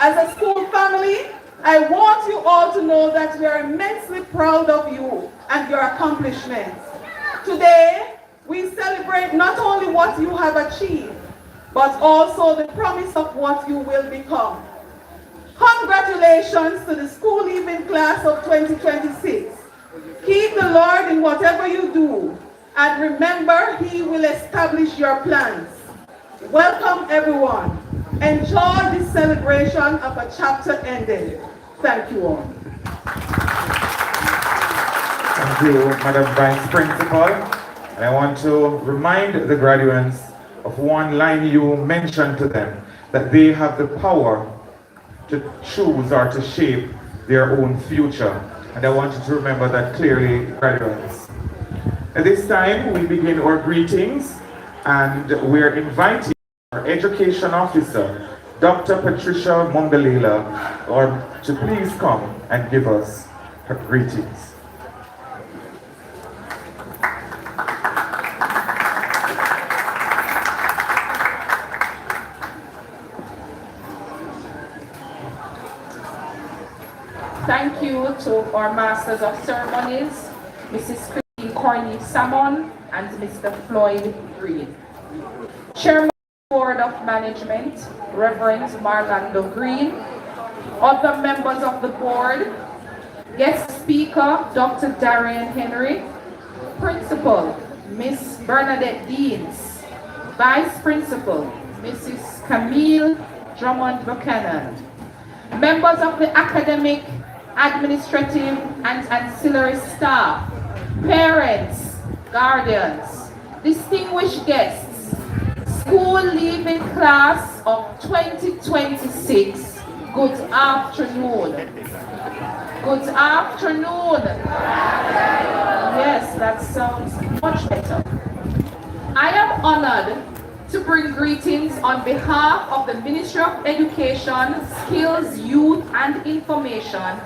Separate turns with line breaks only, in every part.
As a school family, I want you all to know that we are immensely proud of you and your accomplishments. Today, we celebrate not only what you have achieved, but also the promise of what you will become. Congratulations to the school leaving class of 2026. Keep the Lord in whatever you do, and remember, He will establish your plans. Welcome, everyone. Enjoy this celebration of a chapter ended. Thank you all.
Thank you, Madam Vice Principal. And I want to remind the graduates of one line you mentioned to them, that they have the power to choose or to shape their own future. And I want you to remember that clearly, graduates. At this time, we begin our greetings, and we're inviting our Education Officer, Dr. Patricia Mumby-Lalor, to please come and give us her greetings.
Thank you to our Masters of Ceremonies, Mrs. Christine Corny Salmon and Mr. Floyd Green. Chairman of the Board of Management, Reverend Marlando Green. Other members of the board, guest speaker, Dr. Darien Henry. Principal, Miss Bernadette Deans. Vice Principal, Mrs. Camille Drummond-Buchanan. Members of the academic, administrative, and ancillary staff, parents, guardians, distinguished guests, school leaving class of 2026, good afternoon. Good afternoon. Yes, that sounds much better. I am honored to bring greetings on behalf of the Ministry of Education, Skills, Youth, and Information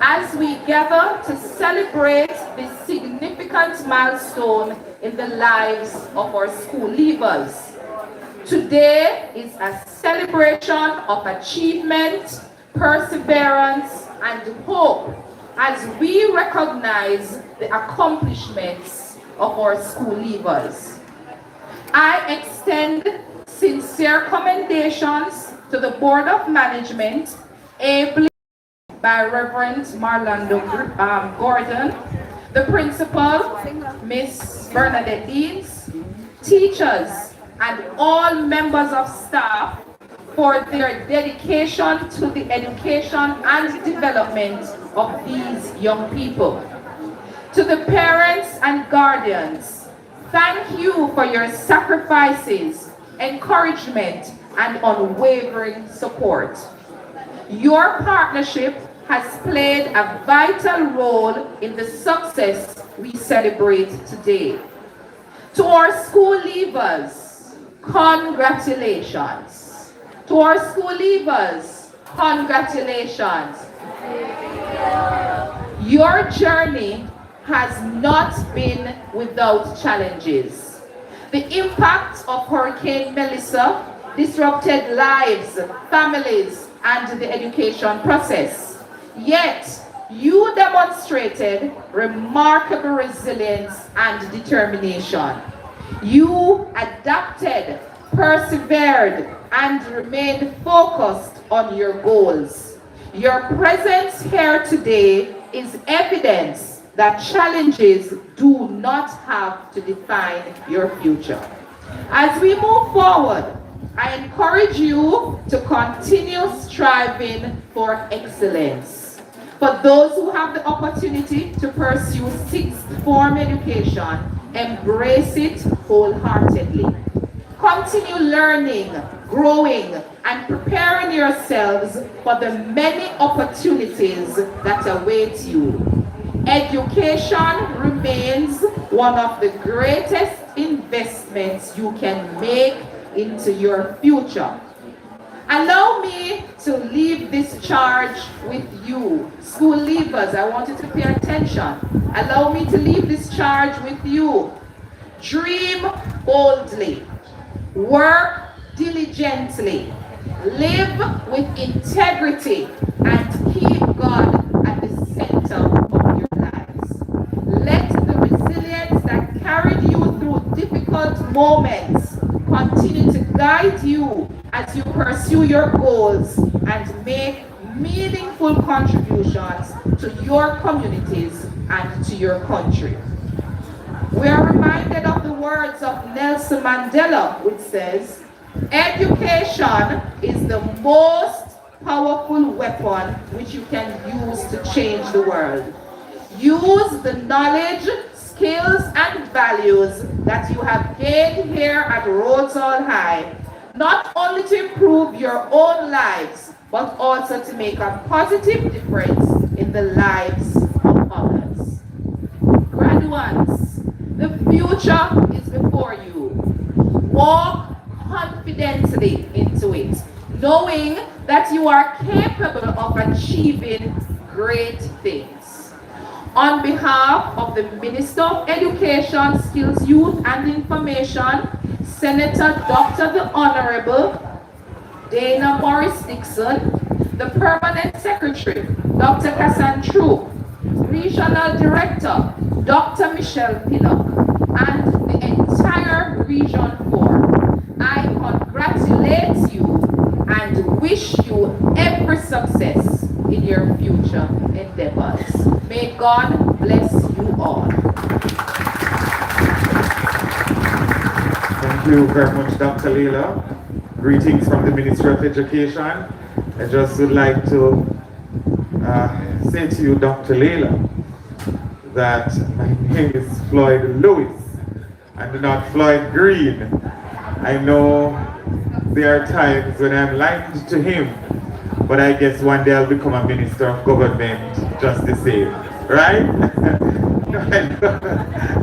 as we gather to celebrate this significant milestone in the lives of our school leavers. Today is a celebration of achievement, perseverance, and hope as we recognize the accomplishments of our school leavers. I extend sincere commendations to the Board of Management, ably by Reverend Marlando Gordon, the Principal, Miss Bernadette Deans, teachers, and all members of staff for their dedication to the education and development of these young people. To the parents and guardians, thank you for your sacrifices, encouragement, and unwavering support. Your partnership has played a vital role in the success we celebrate today. To our school leavers, congratulations. To our school leavers, congratulations. Your journey has not been without challenges. The impact of Hurricane Melissa disrupted lives, families, and the education process. Yet, you demonstrated remarkable resilience and determination. You adapted, persevered, and remained focused on your goals. Your presence here today is evidence that challenges do not have to define your future. As we move forward, I encourage you to continue striving for excellence. For those who have the opportunity to pursue sixth form education, embrace it wholeheartedly. Continue learning, growing, and preparing yourselves for the many opportunities that await you. Education remains one of the greatest investments you can make into your future. Allow me to leave this charge with you. School leavers, I want you to pay attention. Allow me to leave this charge with you. Dream boldly. Work diligently. Live with integrity and keep God at the center of your lives. Let the resilience that carried you through difficult moments continue to guide you as you pursue your goals and make meaningful contributions to your communities and to your country. We are reminded of the words of Nelson Mandela, which says, "Education is the most powerful weapon which you can use to change the world. Use the knowledge, skills, and values that you have gained here at Rhodes High, not only to improve your own lives, but also to make a positive difference in the lives of others." Graduates, the future is before you. Walk confidently into it, knowing that you are capable of achieving great things. On behalf of the Minister of Education, Skills, Youth and Information, Senator Dr. the Honorable Dana Morris Dixon, the Permanent Secretary, Dr. Kassan Troop, Regional Director, Dr. Michelle Pinnock, and the entire Region 4, I congratulate you and wish you every success in your future endeavors. May God bless you all.
Thank you very much, Dr. Lalor. Greetings from the Ministry of Education. I just would like to say to you, Dr. Lalor, that my name is Floyd Lewis and not Floyd Green. I know there are times when I'm likened to him, but I guess one day I'll become a minister of government just the same, right?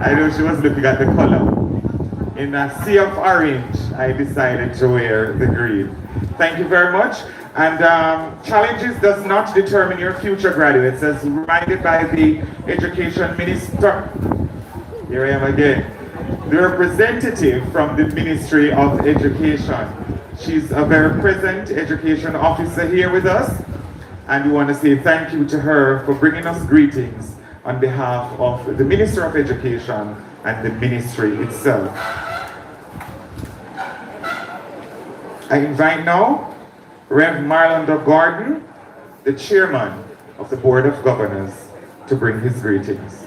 I know she was looking at the color. In a sea of orange, I decided to wear the green. Thank you very much. And challenges does not determine your future, graduates, as reminded by the Education Minister. Here I am again. The representative from the Ministry of Education. She's a very present education officer here with us. And we want to say thank you to her for bringing us greetings on behalf of the Minister of Education and the ministry itself. I invite now Rev. Marlando Gordon, the chairman of the Board of Governors, to bring his greetings.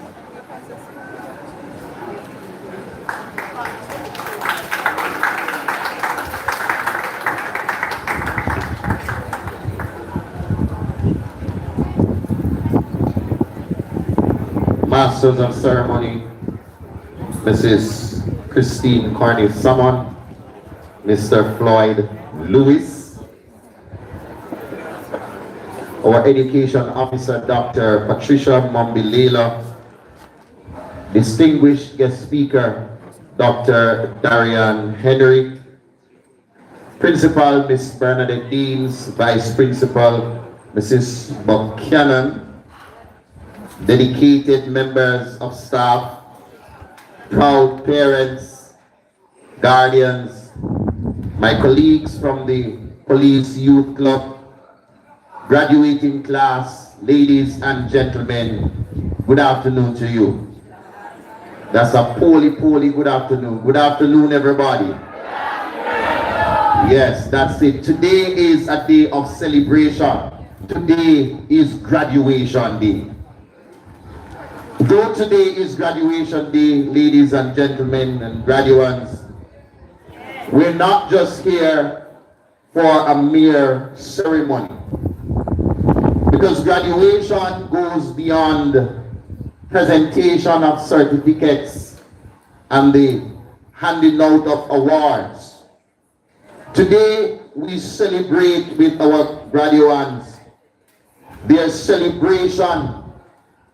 Masters of Ceremony, Mrs. Christine Carney Salmon, Mr. Floyd Lewis, our Education Officer, Dr. Patricia Mumby-Lalor, distinguished guest speaker, Dr. Darien Henry, Principal Miss Bernadette Deans, Vice Principal Mrs. Buchanan, dedicated members of staff, proud parents, guardians, my colleagues from the Police Youth Club, graduating class, ladies and gentlemen, good afternoon to you. That's a poly good afternoon. Good afternoon, everybody. Yes, that's it. Today is a day of celebration. Today is graduation day. Though today is graduation day, ladies and gentlemen and graduates, we're not just here for a mere ceremony. Because graduation goes beyond presentation of certificates and the handing out of awards. Today, we celebrate with our graduates their celebration,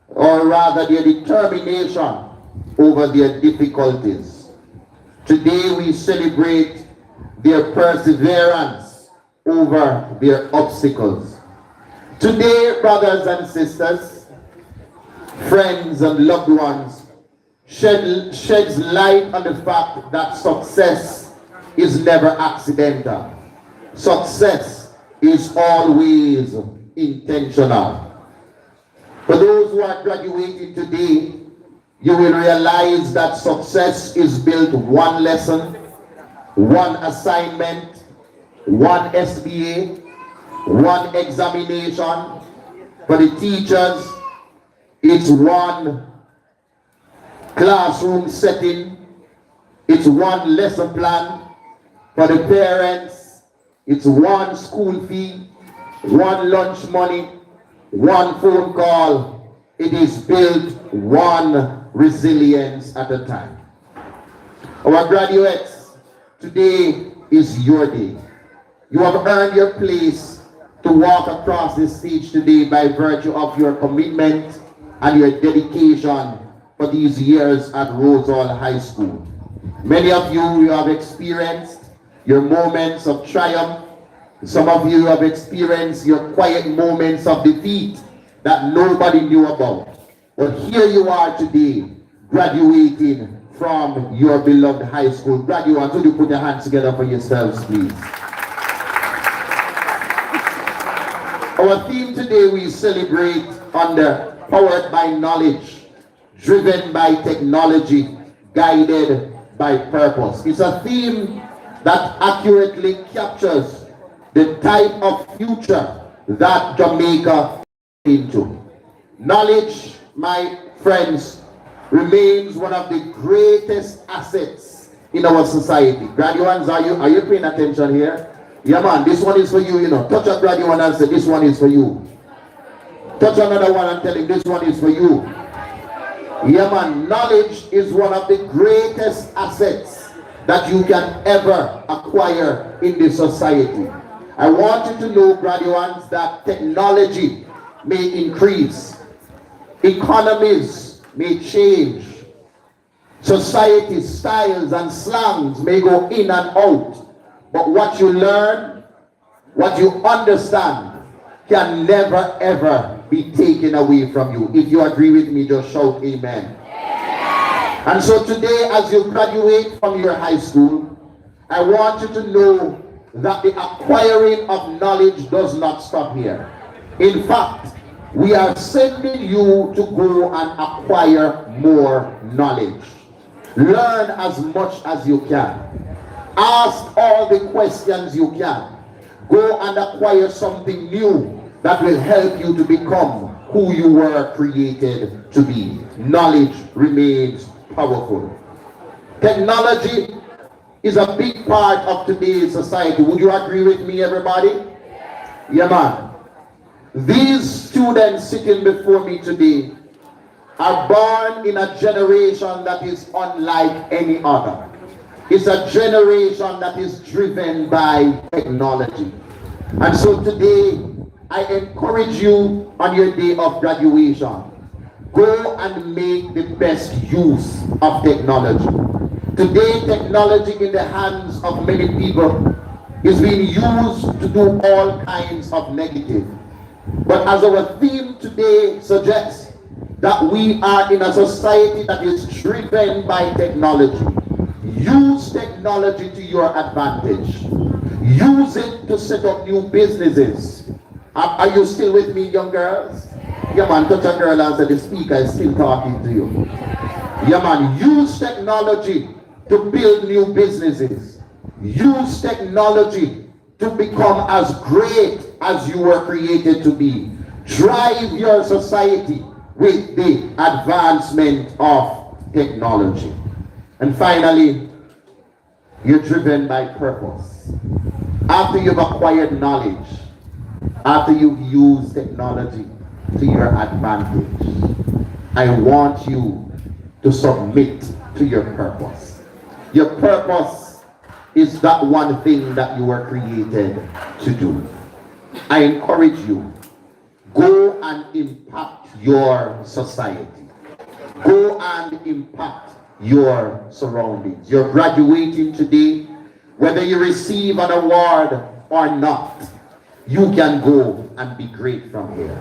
or rather their determination over their difficulties. Today we celebrate their perseverance over their obstacles. Today, brothers and sisters, friends and loved ones, sheds light on the fact that success is never accidental. Success is always intentional. For those who are graduating today, you will realize that success is built one lesson, one assignment, one SBA, one examination. For the teachers, it's one classroom setting, it's one lesson plan. For the parents, it's one school fee, one lunch money, one phone call. It is built one resilience at a time. Our graduates, today is your day. You have earned your place to walk across this stage today by virtue of your commitment and your dedication for these years at Rhodes High School. Many of you have experienced your moments of triumph. Some of you have experienced your quiet moments of defeat that nobody knew about. But here you are today, graduating from your beloved high school. Graduates, would you put your hands together for yourselves, please? Our theme today, we celebrate under powered by knowledge, driven by technology, guided by purpose. It's a theme that accurately captures the type of future that Jamaica is into. Knowledge, my friends, remains one of the greatest assets in our society. Graduates, are you paying attention here? Yeah, man, this one is for you, you know. Touch a graduate and say, this one is for you. Touch another one and tell him, this one is for you. Yeah, man, knowledge is one of the greatest assets that you can ever acquire in this society. I want you to know, graduates, that technology may increase, economies may change, society styles and slangs may go in and out, but what you learn, what you understand, can never ever be taken away from you. If you agree with me, just shout amen. And so today, as you graduate from your high school, I want you to know that the acquiring of knowledge does not stop here. In fact, we are sending you to go and acquire more knowledge. Learn as much as you can. Ask all the questions you can. Go and acquire something new that will help you to become who you were created to be. Knowledge remains powerful. Technology is a big part of today's society. Would you agree with me, everybody? Yeah, man. These students sitting before me today are born in a generation that is unlike any other. It's a generation that is driven by technology. And so today, I encourage you on your day of graduation, go and make the best use of technology. Today, technology in the hands of many people is being used to do all kinds of negative. But as our theme today suggests, that we are in a society that is driven by technology. Use technology to your advantage. Use it to set up new businesses. Are you still with me, young girls? Yeah, man, touch a girl and say, the speaker is still talking to you. Yeah, man, use technology to build new businesses. Use technology to become as great as you were created to be. Drive your society with the advancement of technology. And finally, you're driven by purpose. After you've acquired knowledge, after you've used technology to your advantage, I want you to submit to your purpose. Your purpose is that one thing that you were created to do. I encourage you, go and impact your society. Go and impact your surroundings. You're graduating today. Whether you receive an award or not, you can go and be great from here.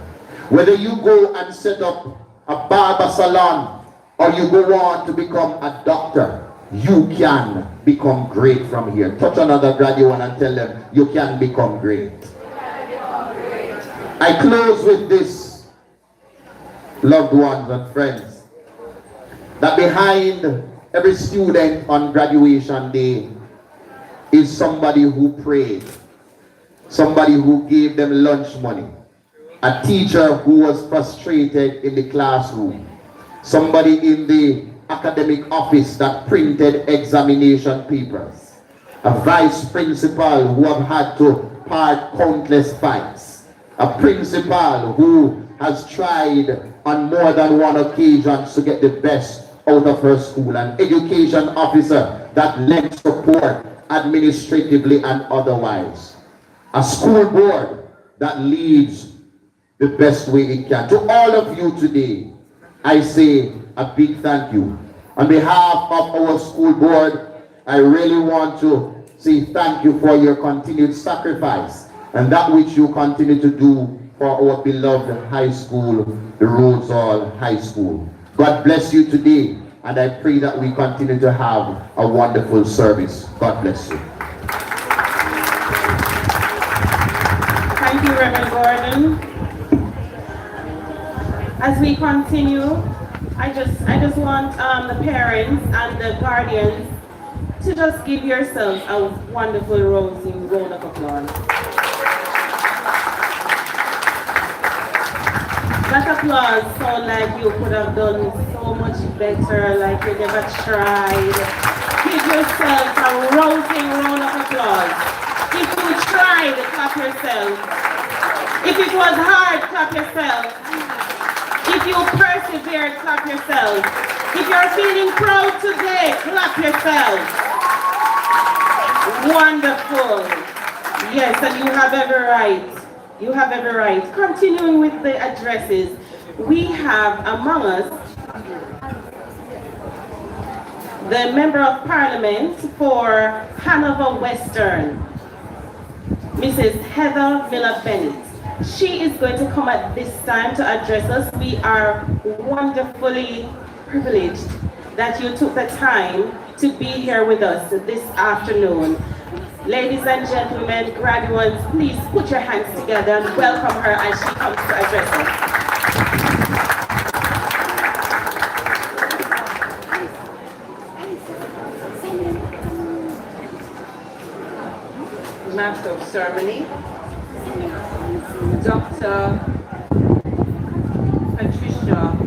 Whether you go and set up a barber salon or you go on to become a doctor, you can become great from here. Touch another graduate and tell them you can become great. I close with this, loved ones and friends, that behind every student on graduation day is somebody who prayed, somebody who gave them lunch money, a teacher who was frustrated in the classroom, somebody in the academic office that printed examination papers, a vice principal who have had to part countless fights, a principal who has tried on more than one occasion to get the best out of her school, an education officer that lent support administratively and otherwise, a school board that leads the best way it can. To all of you today, I say a big thank you. On behalf of our school board, I really want to say thank you for your continued sacrifice and that which you continue to do for our beloved high school, the Rhodes High School. God bless you today, and I pray that we continue to have a wonderful service. God bless you.
Thank you, Reverend Gordon. As we continue, I just want the parents and the guardians to just give yourselves a wonderful rousing round of applause. That applause sounds like you could have done so much better, like you never tried. Give yourself a rousing round of applause. If you tried, clap yourself. If it was hard, clap yourself. If you persevered, clap yourself. If you're feeling proud today, clap yourself. Wonderful. Yes, and you have every right. You have every right. Continuing with the addresses, we have among us the Member of Parliament for Hanover Western, Mrs. Heatha Miller-Bennett. She is going to come at this time to address us. We are wonderfully privileged that you took the time to be here with us this afternoon. Ladies and gentlemen, graduates, please put your hands together and welcome her as she comes to address us.
Master of Ceremony, Dr. Patricia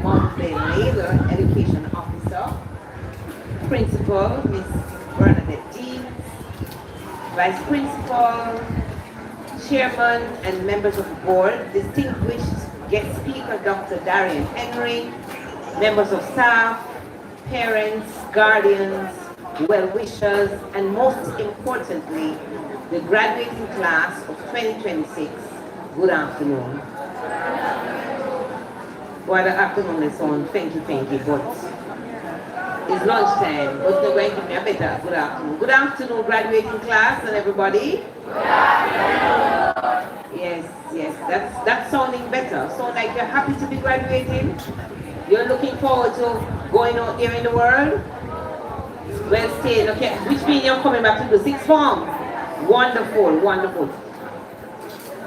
Mumby-Lalor, Education Officer, Principal Miss Bernadette, Vice Principal, Chairman and members of the board, distinguished guest speaker Dr. Darien, members of staff, parents, guardians, well-wishers, and most importantly, the graduating class of 2026. Good afternoon. Well, the afternoon is on. Thank you, but it's lunchtime, but they're going to give me a better good afternoon. Good afternoon, graduating class and everybody. Good afternoon. Yes, that's sounding better. Sound like you're happy to be graduating. You're looking forward to going out here in the world. Well stayed, okay. Which means you're coming back to the sixth form. Wonderful, wonderful.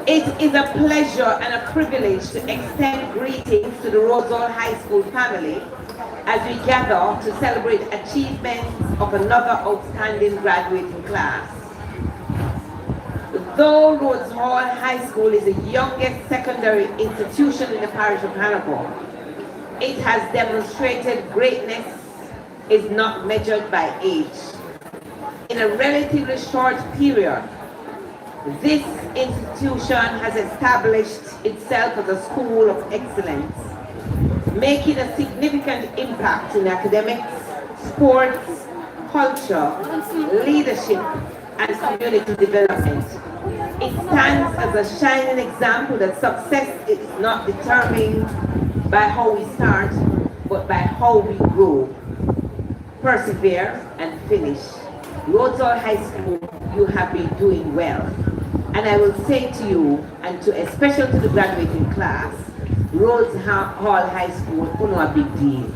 It is a pleasure and a privilege to extend greetings to the Rhodes High School family as we gather to celebrate achievements of another outstanding graduating class. Though Rhodes High School is the youngest secondary institution in the parish of Hanover, it has demonstrated greatness is not measured by age. In a relatively short period, this institution has established itself as a school of excellence, making a significant impact in academics, sports, culture, leadership, and community development. It stands as a shining example that success is not determined by how we start, but by how we grow, persevere, and finish. Rhodes High School, you have been doing well. And I will say to you, and to especially to the graduating class, Rhodes High School, you know, a big deal.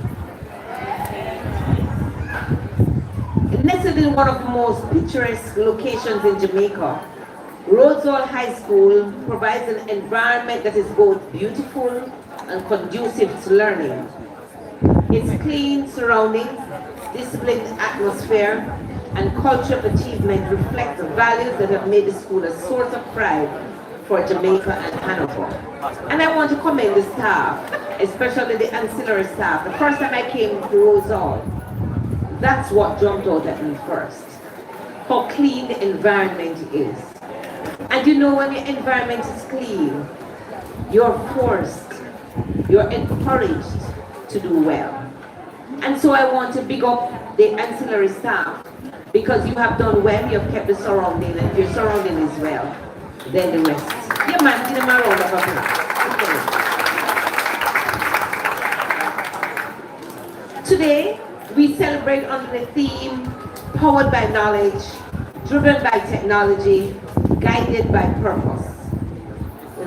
Nestled in one of the most picturesque locations in Jamaica, Rhodes High School provides an environment that is both beautiful and conducive to learning. Its clean surroundings, disciplined atmosphere, and culture of achievement reflect the values that have made the school a source of pride for Jamaica and Hanover. And I want to commend the staff, especially the ancillary staff. The first time I came to Rhodes Hall, that's what jumped out at me first. How clean the environment is. And you know, when your environment is clean, you're forced, you're encouraged to do well. And so I want to big up the ancillary staff, because you have done well, you have kept the surrounding, and if your surrounding is well, then the rest. Yeah, man, give them a round of applause. Today, we celebrate under the theme, powered by knowledge, driven by technology, guided by purpose.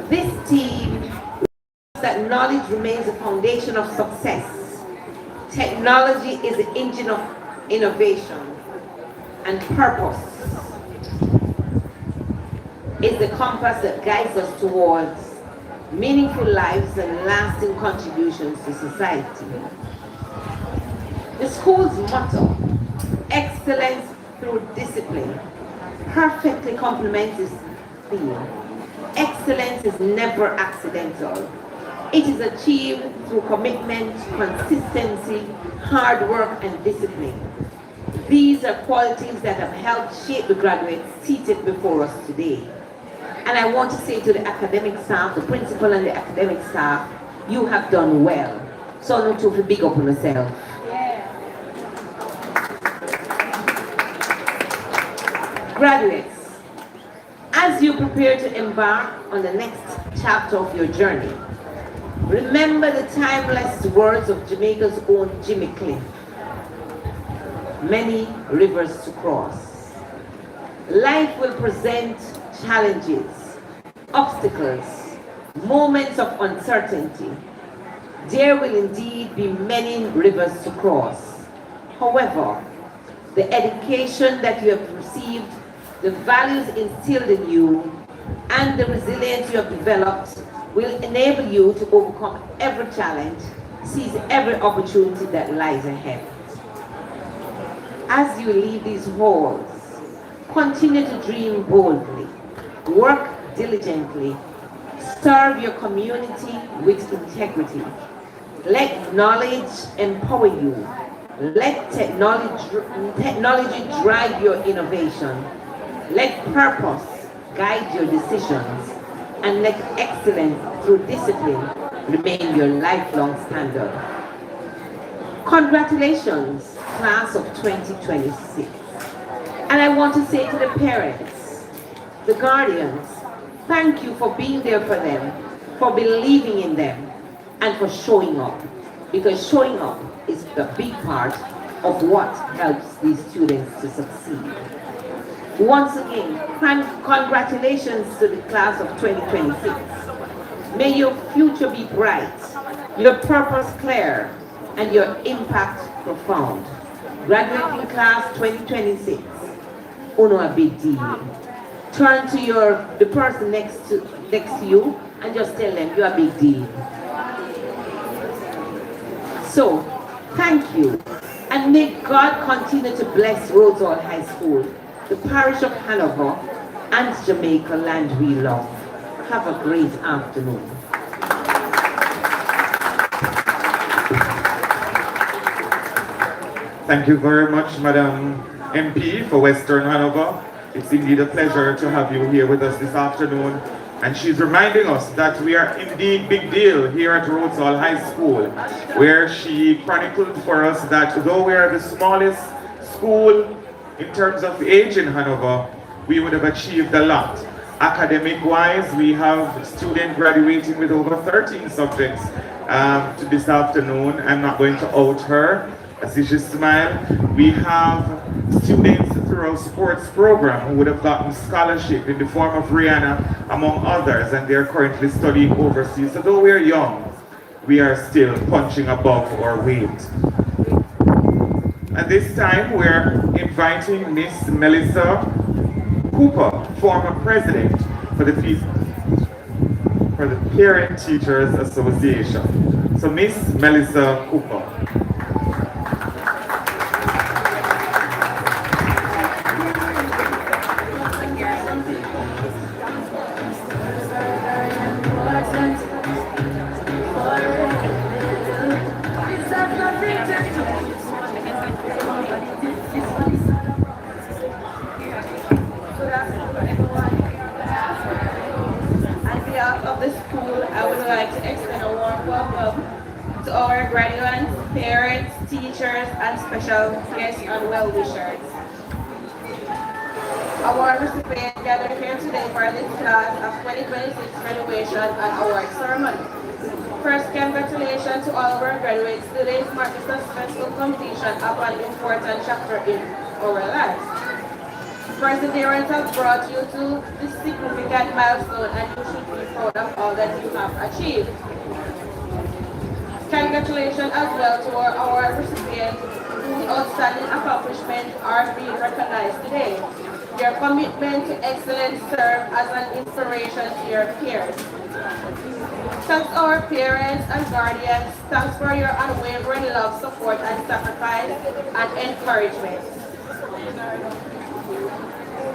This theme reminds that knowledge remains the foundation of success. Technology is the engine of innovation, and purpose is the compass that guides us towards meaningful lives and lasting contributions to society. The school's motto, excellence through discipline, perfectly complements this theme. Excellence is never accidental. It is achieved through commitment, consistency, hard work, and discipline. These are qualities that have helped shape the graduates seated before us today. And I want to say to the academic staff, the principal and the academic staff, you have done well. So not to big up on yourself. Graduates, as you prepare to embark on the next chapter of your journey, remember the timeless words of Jamaica's own Jimmy Cliff. Many rivers to cross. Life will present challenges, obstacles, moments of uncertainty. There will indeed be many rivers to cross. However, the education that you have received, the values instilled in you, and the resilience you have developed will enable you to overcome every challenge, seize every opportunity that lies ahead. As you leave these halls, continue to dream boldly, work diligently, serve your community with integrity. Let knowledge empower you. Let technology drive your innovation. Let purpose guide your decisions, and let excellence through discipline remain your lifelong standard. Congratulations, class of 2026. And I want to say to the parents, the guardians, thank you for being there for them, for believing in them, and for showing up. Because showing up is the big part of what helps these students to succeed. Once again, congratulations to the class of 2026. May your future be bright, your purpose clear, and your impact profound. Graduating class 2026, uno a big deal. Turn to the person next to you and just tell them you're a big deal. So, thank you, and may God continue to bless Rhodes High School, the parish of Hanover, and Jamaica land we love. Have a great afternoon.
Thank you very much, Madam MP for Western Hanover. It's indeed a pleasure to have you here with us this afternoon. And she's reminding us that we are indeed big deal here at Rhodes High School, where she chronicled for us that though we are the smallest school in terms of age in Hanover, we would have achieved a lot. Academic-wise, we have students graduating with over 13 subjects to this afternoon. I'm not going to out her. I see she smile. We have students through our sports program who would have gotten scholarship in the form of Rihanna, among others, and they're currently studying overseas. So though we're young, we are still punching above our weight. At this time, we're inviting Miss Melissa Cooper, former president for the Parent Teachers Association. So Miss Melissa Cooper.
Teachers and special guests and well-wishers. Award recipients gathered here today for this class of 2026 graduation and award ceremony. First, congratulations to all of our graduates. Today marks the successful completion of an important chapter in our lives. Perseverance has brought you to this significant milestone, and you should be proud of all that you have achieved. Congratulations as well to our award recipients whose outstanding accomplishments are being recognized today. Your commitment to excellence serves as an inspiration to your peers. Thanks to our parents and guardians. Thanks for your unwavering love, support, and sacrifice and encouragement.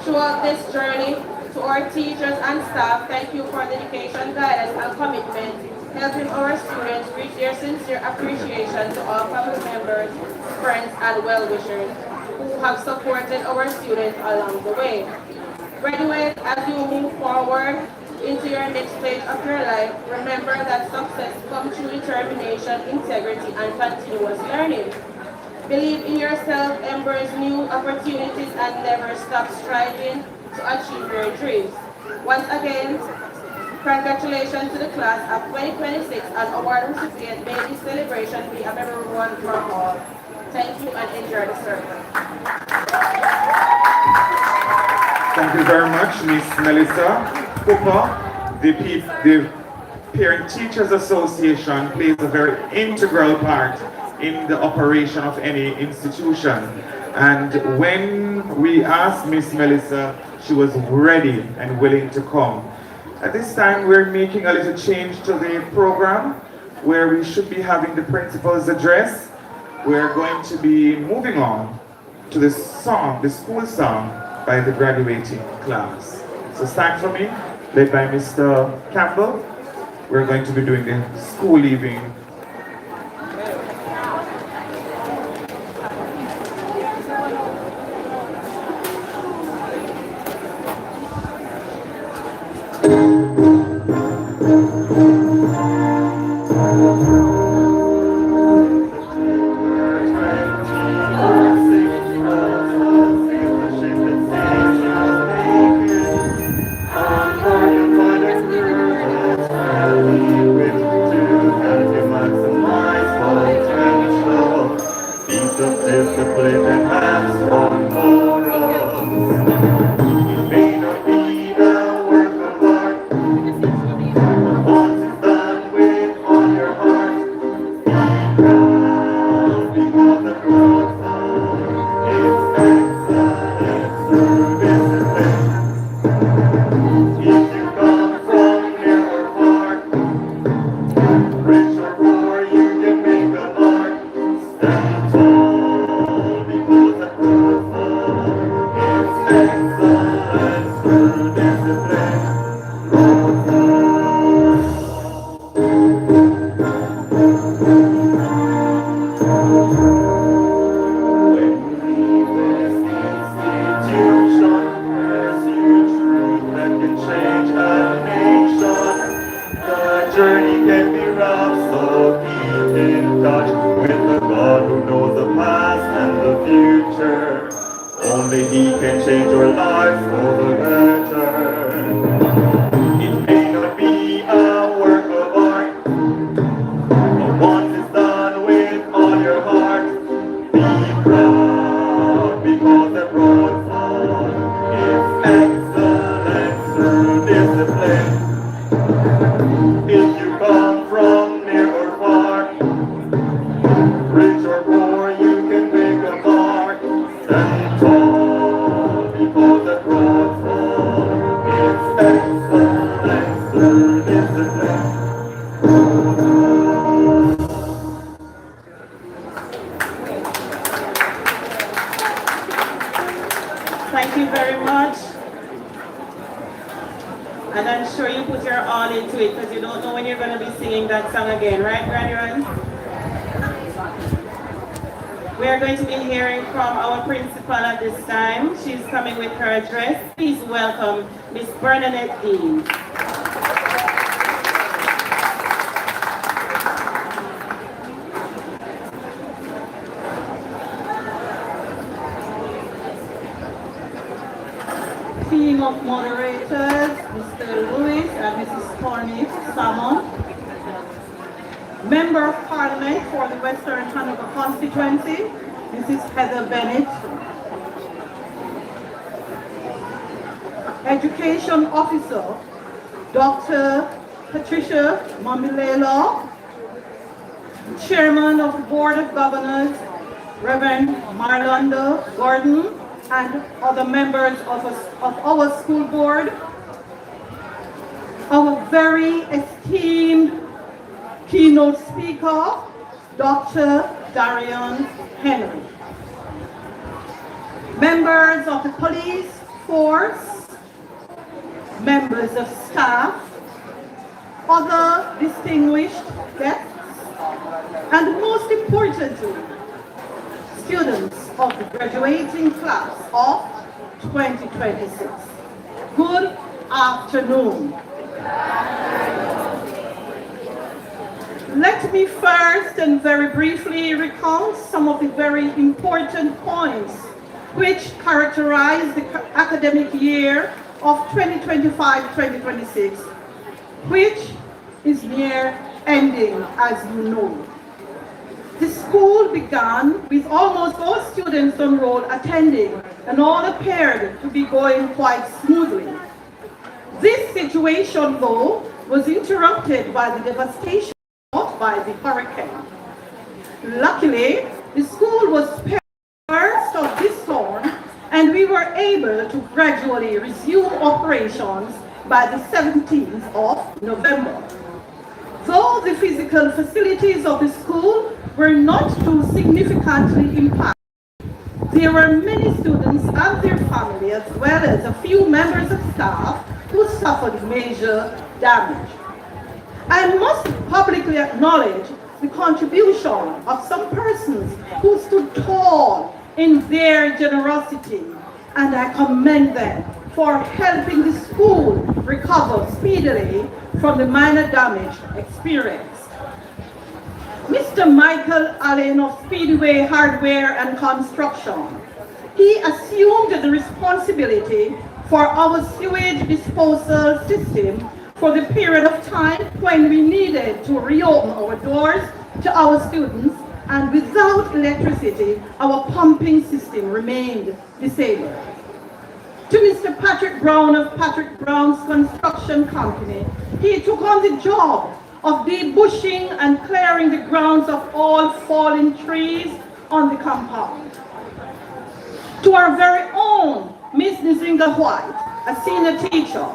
Throughout this journey, to our teachers and staff, thank you for dedication, guidance, and commitment, helping our students reach their sincere appreciation to all family members, friends, and well-wishers who have supported our students along the way. Graduates, as you move forward into your next stage of your life, remember that success comes through determination, integrity, and continuous learning. Believe in yourself, embrace new opportunities, and never stop striving to achieve your dreams. Once again, congratulations to the class of 2026 and award recipient. May this celebration be a memorable one for all. Thank you and enjoy the service.
Thank you very much, Miss Melissa Cooper. The Parent Teachers Association plays a very integral part in the operation of any institution. And when we asked Miss Melissa, she was ready and willing to come. At this time, we're making a little change to the program where we should be having the principal's address. We're going to be moving on to the song, the school song by the graduating class. So stand for me, led by Mr. Campbell. We're going to be doing the school leaving.
Rich or poor, you can make a
Thank you very much. And I'm sure you put your all into it because you don't know when you're going to be singing that song again, right, graduates? We are going to be hearing from our principal at this time. She's coming with her address. Please welcome Miss Bernadette Dean. Team of moderators, Mr. Lewis and Mrs. Stormy Salmon. Member of Parliament for the Western Hanover constituency, Mrs. Heatha Bennett. Education Officer, Dr. Patricia Mumby-Lalor. Chairman of the Board of Governors, Reverend Marlando Gordon, and other members of our school board. Our very esteemed keynote speaker, Dr. Darien Henry. Members of the police force, members of staff, other distinguished guests, and most importantly, students of the graduating class of 2026. Good afternoon. Let me first and very briefly recount some of the very important points which characterize the academic year of 2025-2026, which is near ending, as you know. The school began with almost all students enrolled attending, and all appeared to be going quite smoothly. This situation, though, was interrupted by the devastation caused by the hurricane. Luckily, the school was spared first of this storm, and we were able to gradually resume operations by the 17th of November. Though the physical facilities of the school were not too significantly impacted, there were many students and their families, as well as a few members of staff who suffered major damage. I must publicly acknowledge the contribution of some persons who stood tall in their generosity, and I commend them for helping the school recover speedily from the minor damage experienced. Mr. Michael Allen of Speedway Hardware and Construction, he assumed the responsibility for our sewage disposal system for the period of time when we needed to reopen our doors to our students, and without electricity, our pumping system remained disabled. To Mr. Patrick Brown of Patrick Brown's Construction Company, he took on the job of debushing and clearing the grounds of all fallen trees on the compound. To our very own Miss Nzinga White, a senior teacher,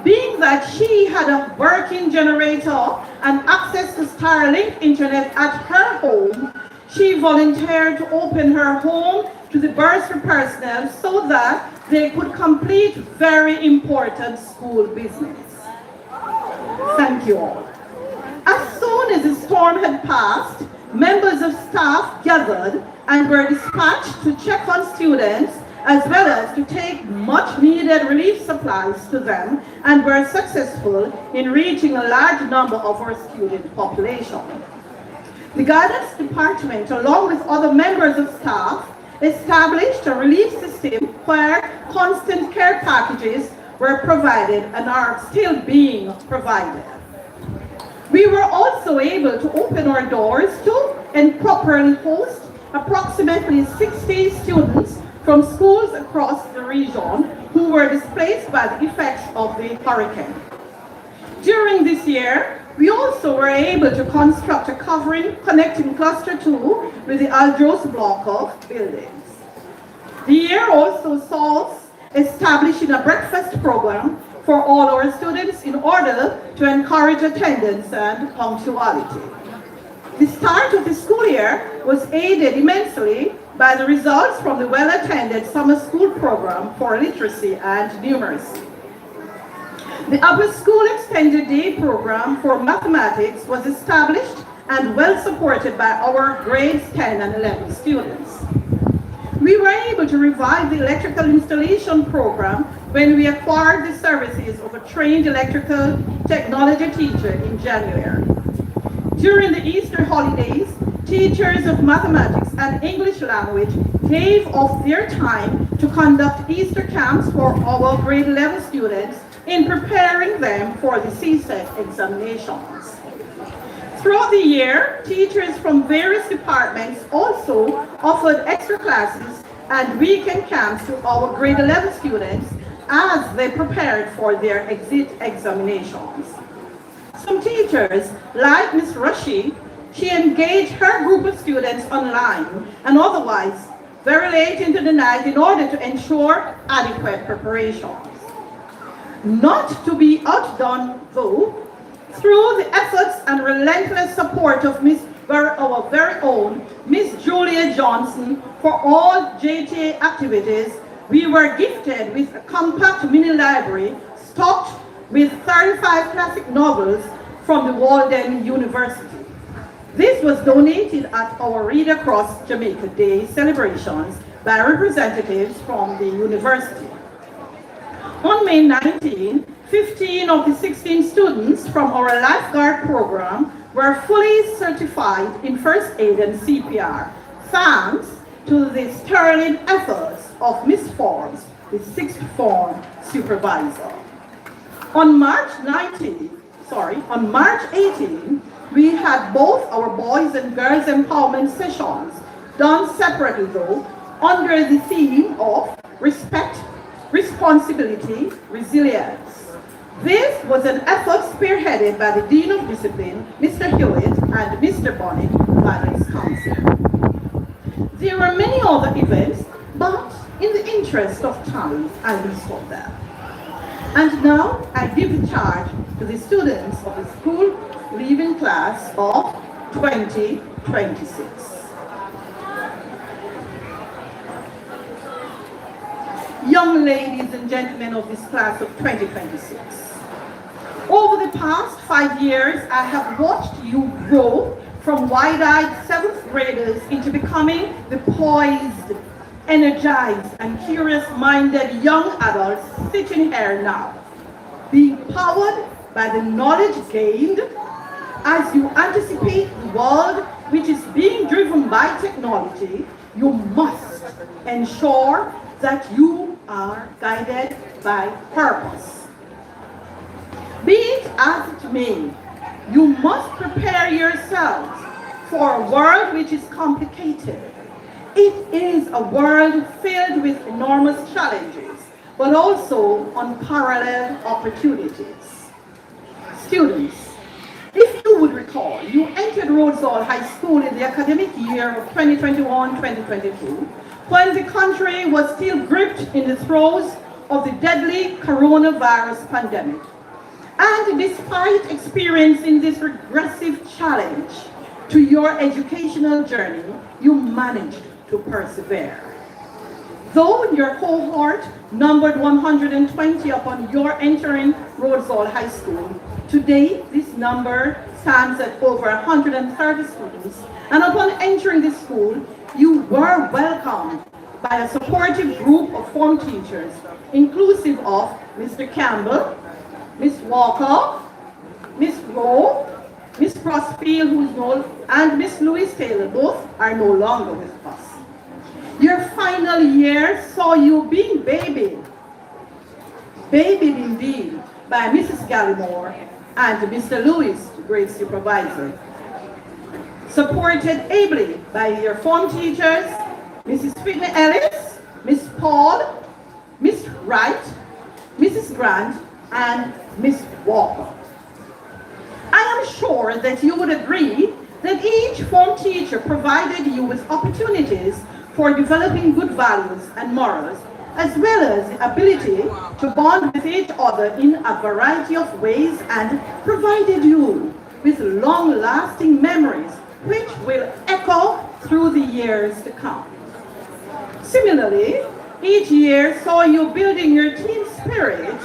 being that she had a working generator and access to Starlink internet at her home, she volunteered to open her home to the bursary personnel so that they could complete very important school business. Thank you all. As soon as the storm had passed, members of staff gathered and were dispatched to check on students, as well as to take much needed relief supplies to them, and were successful in reaching a large number of our student population. The guidance department, along with other members of staff, established a relief system where constant care packages were provided and are still being provided. We were also able to open our doors to and properly host approximately 60 students from schools across the region who were displaced by the effects of the hurricane. During this year, we also were able to construct a covering connecting Cluster 2 with the Aldros block of buildings. The year also saw us establishing a breakfast program for all our students in order to encourage attendance and punctuality. The start of the school year was aided immensely by the results from the well-attended summer school program for literacy and numeracy. The upper school extended day program for mathematics was established and well supported by our grades 10 and 11 students. We were able to revive the electrical installation program when we acquired the services of a trained electrical technology teacher in January. During the Easter holidays, teachers of mathematics and English language gave of their time to conduct Easter camps for our grade 11 students in preparing them for the CSEC examinations. Throughout the year, teachers from various departments also offered extra classes and weekend camps to our grade 11 students as they prepared for their exit examinations. Some teachers, like Ms. Rushi, she engaged her group of students online and otherwise very late into the night in order to ensure adequate preparations. Not to be outdone though, through the efforts and relentless support of our very own Miss Julia Johnson for all JTA activities, we were gifted with a compact mini library stocked with 35 classic novels from the Walden University. This was donated at our Read Across Jamaica Day celebrations by representatives from the university. On May 19, 15 of the 16 students from our lifeguard program were fully certified in first aid and CPR, thanks to the sterling efforts of Miss Forbes, the sixth form supervisor. On March 18, we had both our boys and girls empowerment sessions, done separately though, under the theme of respect, responsibility, resilience. This was an effort spearheaded by the Dean of Discipline, Mr. Hewitt, and Mr. Bonnet, Vice Council. There were many other events, but in the interest of time, I will stop there. And now I give the charge to the students of the school leaving class of 2026. Young ladies and gentlemen of this class of 2026, over the past 5 years, I have watched you grow from wide-eyed 7th graders into becoming the poised, energized, and curious-minded young adults sitting here now, being powered by the knowledge gained as you anticipate the world which is being driven by technology. You must ensure that you are guided by purpose. Be it as it may, you must prepare yourselves for a world which is complicated. It is a world filled with enormous challenges, but also unparalleled opportunities. Students, if you would recall, you entered Rhodes High School in the academic year of 2021-2022, when the country was still gripped in the throes of the deadly coronavirus pandemic. And despite experiencing this regressive challenge to your educational journey, you managed to persevere. Though your cohort numbered 120 upon your entering Rhodes High School, today this number stands at over 130 students, and upon entering the school, you were welcomed by a supportive group of form teachers, inclusive of Mr. Campbell, Miss Walker, Miss Rowe, Miss Crossfield, and Miss Louise Taylor. Both are no longer with us. Your final year saw you being babied indeed, by Mrs. Gallimore and Mr. Lewis, grade supervisor. Supported ably by your form teachers, Mrs. Whitney Ellis, Miss Paul, Miss Wright, Mrs. Grant, and Miss Walker. I am sure that you would agree that each form teacher provided you with opportunities for developing good values and morals as well as the ability to bond with each other in a variety of ways and provided you with long-lasting memories which will echo through the years to come. Similarly, each year saw you building your team spirit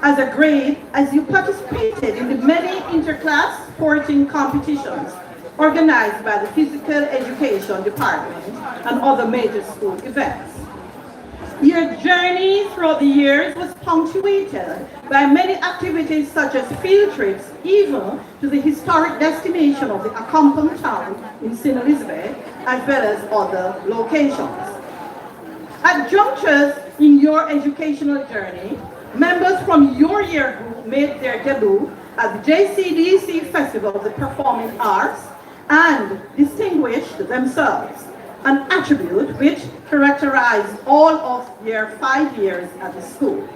as a grade as you participated in the many interclass sporting competitions organized by the Physical Education Department and other major school events. Your journey throughout the years was punctuated by many activities such as field trips, even to the historic destination of the Accompany town in St. Elizabeth, as well as other locations. At junctures in your educational journey, members from your year group made their debut at the JCDC Festival of the Performing Arts and distinguished themselves, an attribute which characterized all of their 5 years at the school.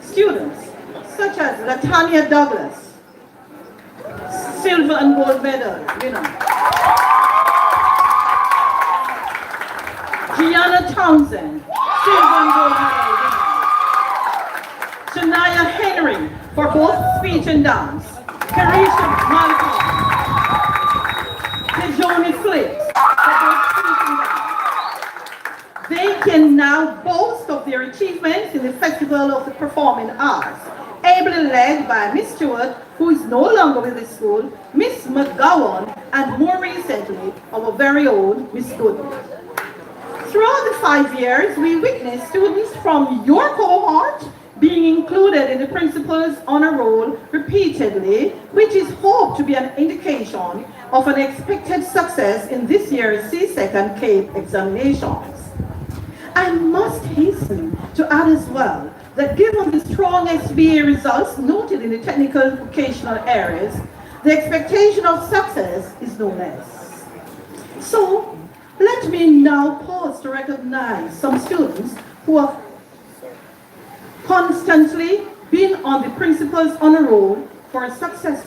Students such as Latanya Douglas, silver and gold medal winner, Gianna Townsend, silver and gold medal winner, Shania Henry for both speech and dance, Carisha Malcolm, Tejoni Flips for both speech and dance. They can now boast of their achievements in the Festival of the Performing Arts, ably led by Miss Stewart, who is no longer with the school, Miss McGowan, and more recently, our very own Miss Gooden. Throughout the 5 years, we witnessed students from your cohort being included in the principal's honor roll repeatedly, which is hoped to be an indication of an expected success in this year's CSEC and CAPE examinations. I must hasten to add as well that given the strong SBA results noted in the technical vocational areas, the expectation of success is no less. So, let me now pause to recognize some students who have constantly been on the principal's honor roll for successive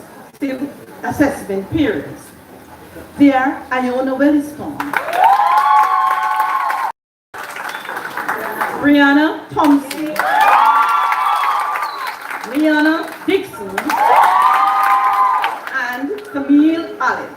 assessment periods. They are Iona Wellistone, Brianna Thompson, Liana Dixon, and Camille Allen.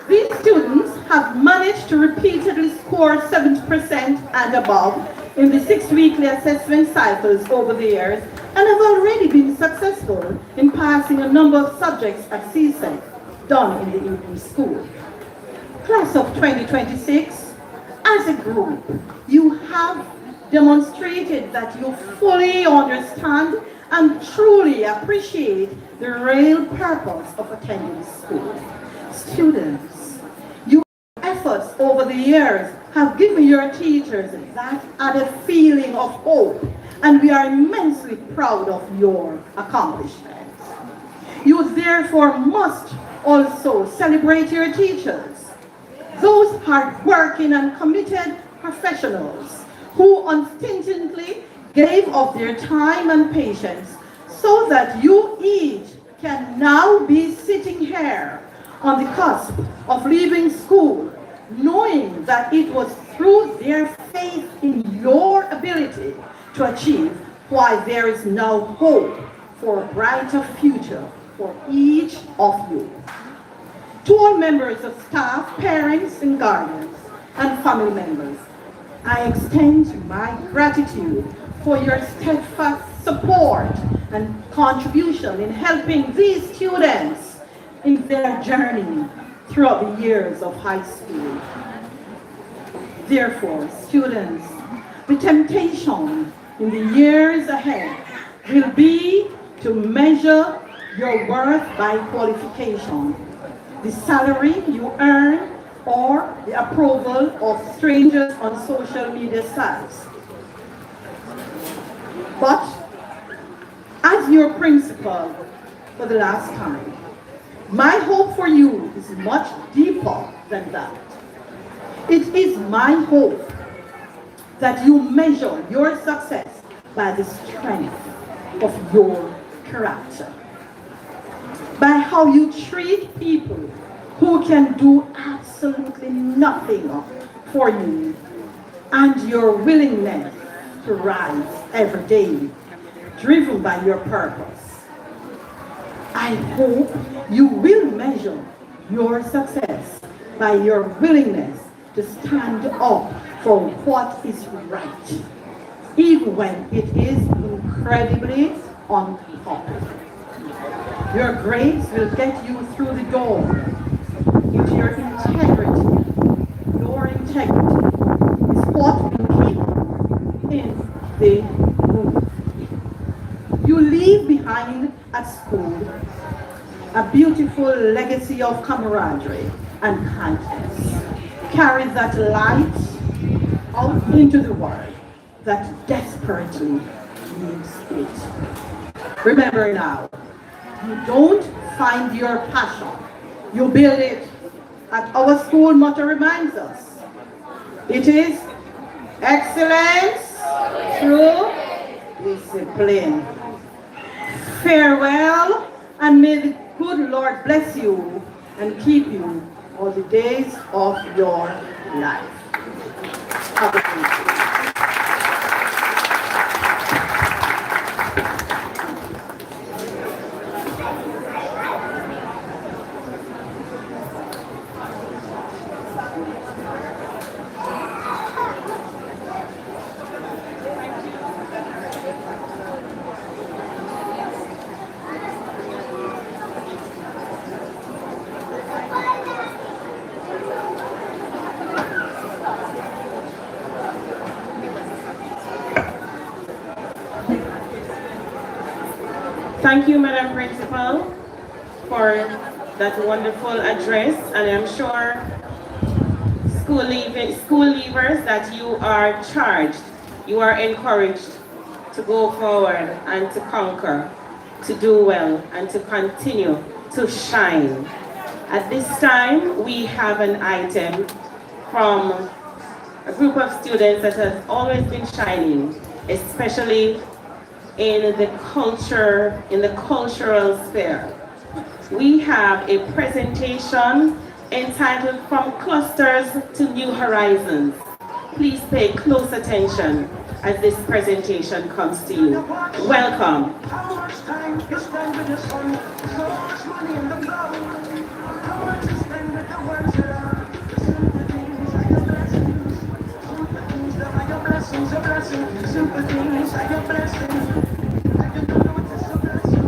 These students have managed to repeatedly score 70% and above in the 6 weekly assessment cycles over the years and have already been successful in passing a number of subjects at CSEC done in the evening school. Class of 2026, as a group, you have demonstrated that you fully understand and truly appreciate the real purpose of attending school. Students, your efforts over the years have given your teachers that added feeling of hope, and we are immensely proud of your accomplishments. You therefore must also celebrate your teachers, those hard-working and committed professionals who unstintingly gave of their time and patience so that you each can now be sitting here on the cusp of leaving school, knowing that it was through their faith in your ability to achieve why there is now hope for a brighter future for each of you. To all members of staff, parents, and guardians, and family members, I extend my gratitude for your steadfast support and contribution in helping these students in their journey throughout the years of high school. Therefore, students, the temptation in the years ahead will be to measure your worth by qualification, the salary you earn, or the approval of strangers on social media sites. But as your principal for the last time, my hope for you is much deeper than that. It is my hope that you measure your success by the strength of your character, by how you treat people who can do absolutely nothing
for you and your willingness to rise every day, driven by your purpose. I hope you will measure your success by your willingness to stand up for what is right, even when it is incredibly unpopular. Your grace will get you through the door. It's your integrity is what will keep you in the room. You leave behind at school a beautiful legacy of camaraderie and kindness. Carry that light out into the world that desperately needs it. Remember now, you don't find your passion, you build it. As our school motto reminds us, it is excellence through discipline. Farewell, and may the good Lord bless you and keep you all the days of your life. Have a good day.
Thank you, Madam Principal, for that wonderful address, and I'm sure school leavers that you are charged, you are encouraged to go forward and to conquer, to do well, and to continue to shine. At this time, we have an item from a group of students that has always been shining, especially in the cultural sphere. We have a presentation entitled From Clusters to New Horizons. Please pay close attention as this presentation comes to you. Welcome.
How much time you spend with your son? So much money in the blood. How much you spend with the ones that are the sympathies are your blessings. Sympathies that are your blessings, a blessing. Sympathies are your blessings. I can do it, it's a blessing.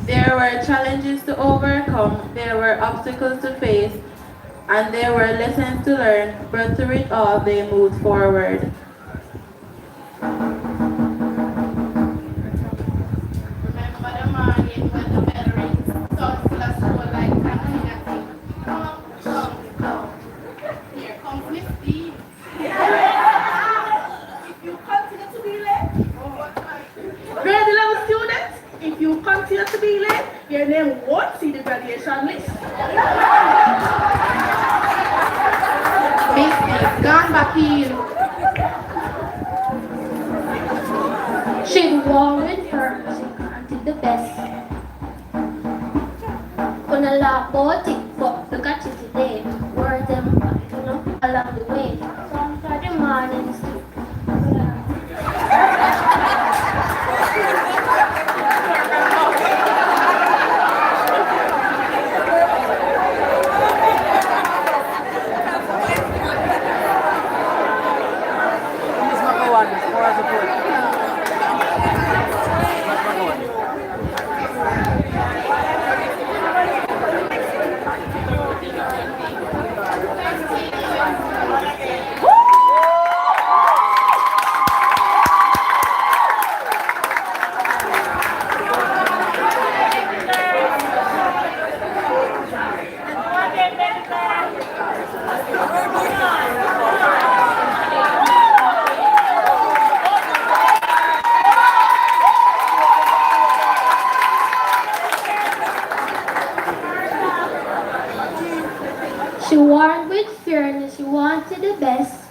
There were challenges to overcome, there were obstacles to face, and there were lessons to learn, but through it all they moved forward.
Remember the morning when the bell rings, thoughts full of slow like Camille. Come. Here comes Miss Steve. If you continue to be late, grade 11 students, if you continue to be late, your name won't see the graduation list. Miss Steve, gone back in.
She won with her, she granted the best. On a lot about it, but look at you today. Words them, along the way. From Friday mornings to she warned with fairness, she wanted the best.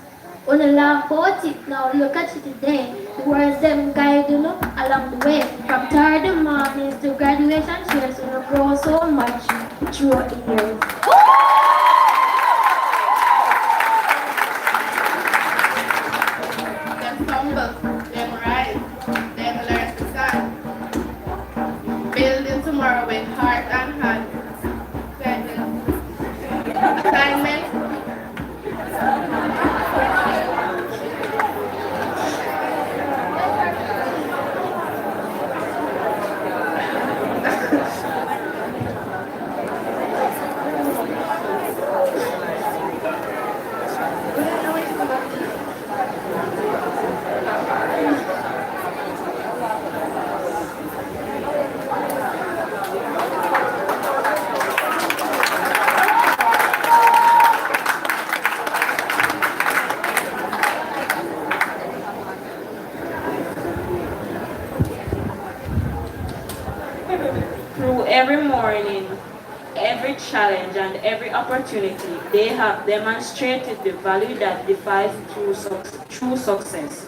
On a laugh about it, now look at you today. The words them guide you along the way. From third mornings to graduation cheers, you grow so much throughout the years.
Them stumble, them rise, them learn to stand. Building tomorrow with heart and hand. Assignment.
Through every morning, every challenge, and every opportunity, they have demonstrated the value that defines true success.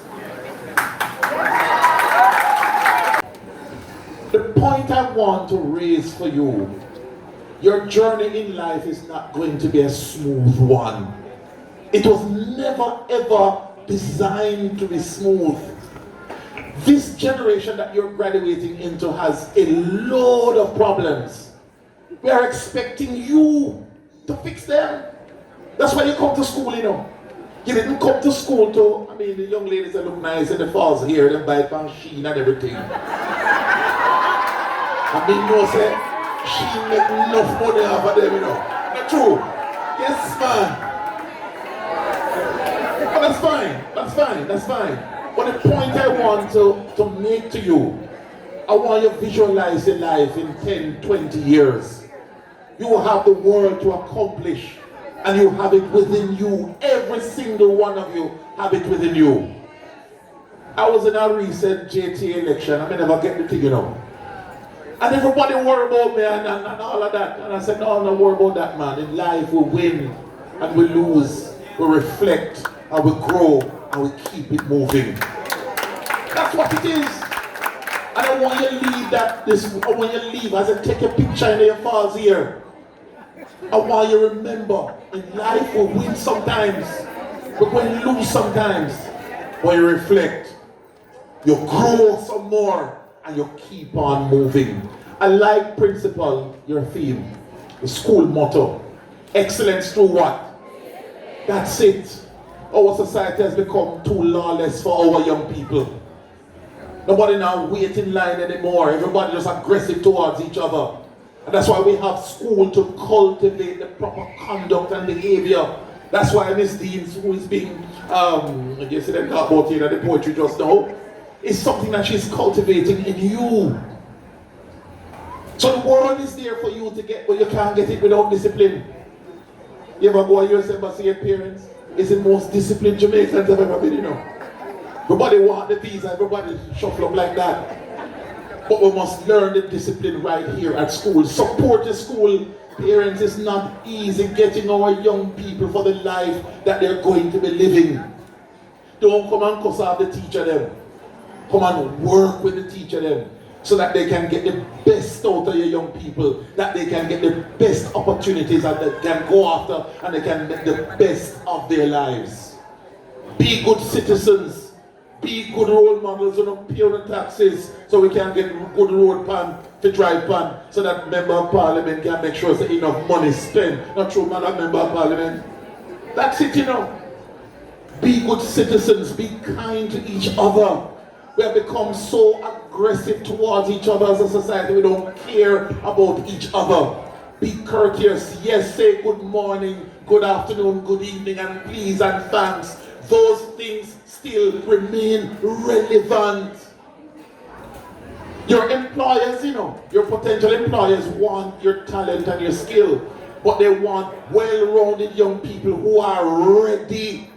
The point I want to raise for you, your journey in life is not going to be a smooth one. It was never ever designed to be smooth. This generation that you're graduating into has a load of problems. We are expecting you to fix them. That's why you come to school, you know. You didn't come to school to, the young ladies that look nice in the falls here, they buy pan sheen and everything. No, say, she make enough money off of them, you know. Not true. Yes, man. But that's fine. But the point I want to make to you, I want you to visualize your life in 10, 20 years. You will have the world to accomplish, and you have it within you. Every single one of you have it within you. I was in a recent JTA election. I never get the thing, you know. And everybody worry about me and all of that. And I said, no, don't worry about that, man. In life, we win and we lose. We reflect and we grow and we keep it moving. That's what it is. And I want you to leave I want you to leave as I take a picture in your falls here. I want you to remember, in life we win sometimes, we're going to lose sometimes. When you reflect, you grow some more, and you keep on moving. I like principle, your theme, the school motto. Excellence through what? That's it. Our society has become too lawless for our young people. Nobody now wait in line anymore. Everybody just aggressive towards each other. And that's why we have school to cultivate the proper conduct and behavior. That's why Miss Deans, who is being, I guess they talk about here the poetry just now, is something that she's cultivating in you. So the world is there for you to get, but you can't get it without discipline. You ever go to your embassy and parents? It's the most disciplined Jamaicans I've ever been, you know. Everybody want the visa, everybody shuffle up like that. But we must learn the discipline right here at school. Support the school. Parents, it's not easy getting our young people for the life that they're going to be living. Don't come and cuss off the teacher them. Come and work with the teacher them so that they can get the best out of your young people, that they can get the best opportunities that they can go after and they can make the best of their lives. Be good citizens. Be good role models and don't pay on the taxes so we can get good road pan to drive pan so that member of parliament can make sure there's enough money spent. Not true, man, a member of parliament. That's it, you know. Be good citizens, be kind to each other. We have become so aggressive towards each other as a society, we don't care about each other. Be courteous, yes, say good morning, good afternoon, good evening, and please and thanks. Those things still remain relevant. Your employers, you know, your potential employers want your talent and your skill, but they want well-rounded young people who are ready.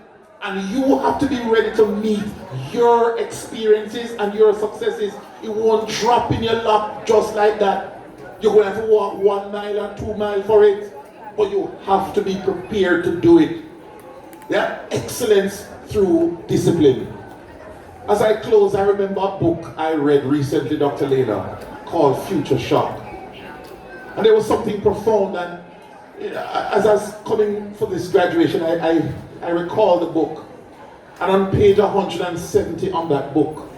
And you have to be ready to meet your experiences and your successes. It won't drop in your lap just like that. You're going to have to walk 1 mile or 2 miles for it, but you have to be prepared to do it. Yeah, excellence through discipline. As I close, I remember a book I read recently, Dr. Lena, called Future Shock. And there was something profound, and as I was coming for this graduation, I recall the book. And on page 170 on that book,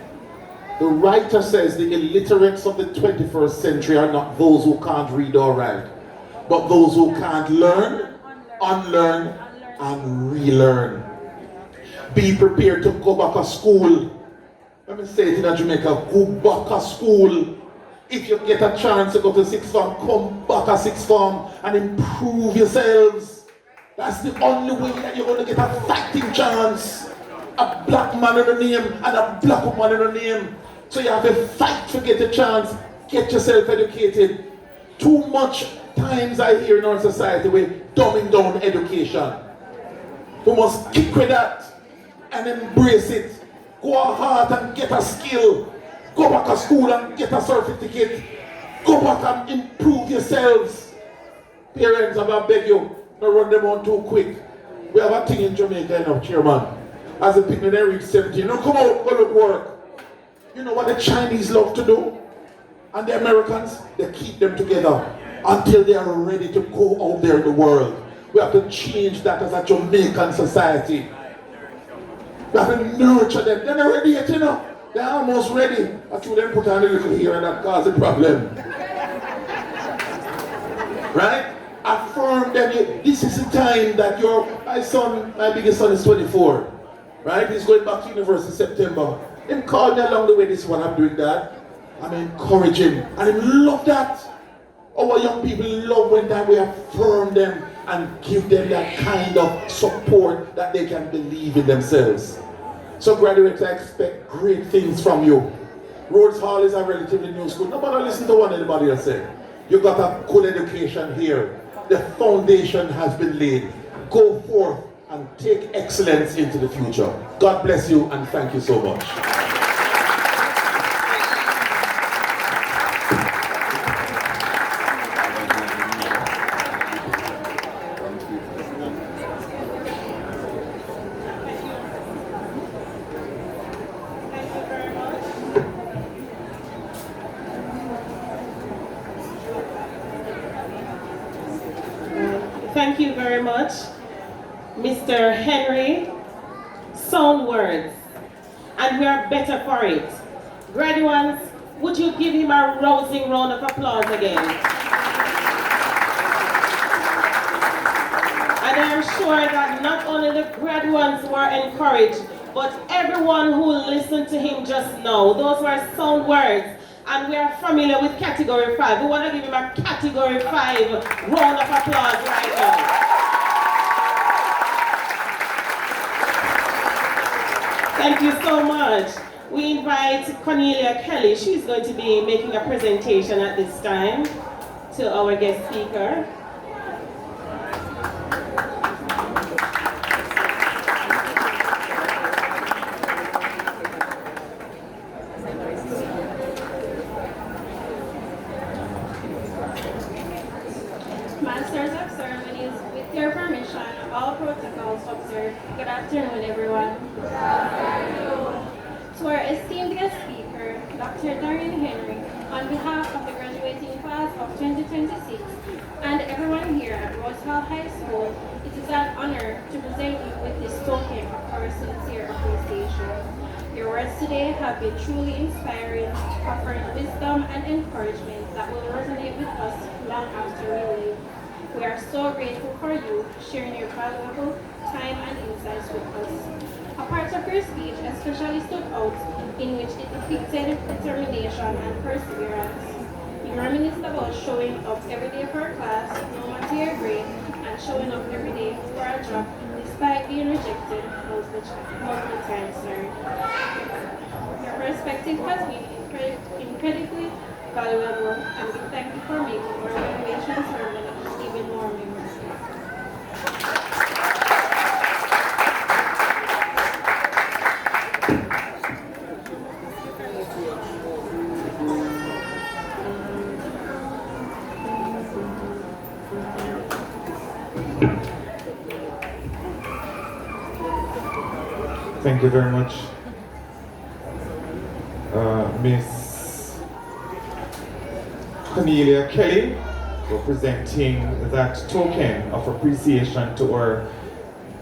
the writer says the illiterates of the 21st century are not those who can't read or write, but those who can't learn, unlearn, and relearn. Be prepared to go back to school. Let me say it in Jamaica, go back to school. If you get a chance to go to sixth form, come back to sixth form and improve yourselves. That's the only way that you're going to get a fighting chance. A black man in the name and a black woman in the name. So you have to fight to get a chance. Get yourself educated. Too much times I hear in our society we're dumbing down education. We must kick with that and embrace it. Go hard and get a skill. Go back to school and get a certificate. Go back and improve yourselves. Parents, I beg you, don't run them on too quick. We have a thing in Jamaica now, Chairman. As the people they reach 17, no, come out, go look work. You know what the Chinese love to do? And the Americans, they keep them together until they are ready to go out there in the world. We have to change that as a Jamaican society. We have to nurture them. They're not ready yet, you know. They're almost ready. I told them put on a little here and that cause a problem. Right? Affirm them. This is the time that my biggest son is 24. Right? He's going back to university in September. Him call me along the way, this one, I'm doing that. I'm encouraging. And he love that. Our young people love when that we affirm them and give them that kind of support that they can believe in themselves. So graduates, I expect great things from you. Rhodes Hall is a relatively new school. Nobody listen to what anybody else said. You got a good education here. The foundation has been laid. Go forth and take excellence into the future. God bless you and thank you so much.
Thank you very much, Mr. Henry. Sound words, and we are better for it. Graduates, would you give him a rousing round of applause again? And I am sure that not only the graduates were encouraged, but everyone who listened to him just now, those were sound words. and we are familiar with Category 5. We want to give him a Category 5 round of applause right now. Thank you so much. We invite Cornelia Kelly. She's going to be making a presentation at this time to our guest speaker.
Masters of ceremonies, with your permission, all protocols observed. Good afternoon, everyone. Good afternoon. To our esteemed guest speaker, Dr. Darien Henry, on behalf of the graduating class of 2026 and everyone here at Rhodes High School, it is an honor to present you with this token of our sincere appreciation. Your words today have been truly inspiring, offering wisdom and encouragement that will resonate with us long after we leave. We are so grateful for you sharing your valuable time and insights with us. A part of your speech especially stood out, in which it depicted determination and perseverance. You reminisced about showing up every day for class, no matter your grade, and showing up every day for a job despite being rejected multiple times, sir. Your perspective has been incredibly valuable, and we thank you for making our graduation ceremony even more memorable.
Thank you very much, Miss Cornelia Kelly, for presenting that token of appreciation to our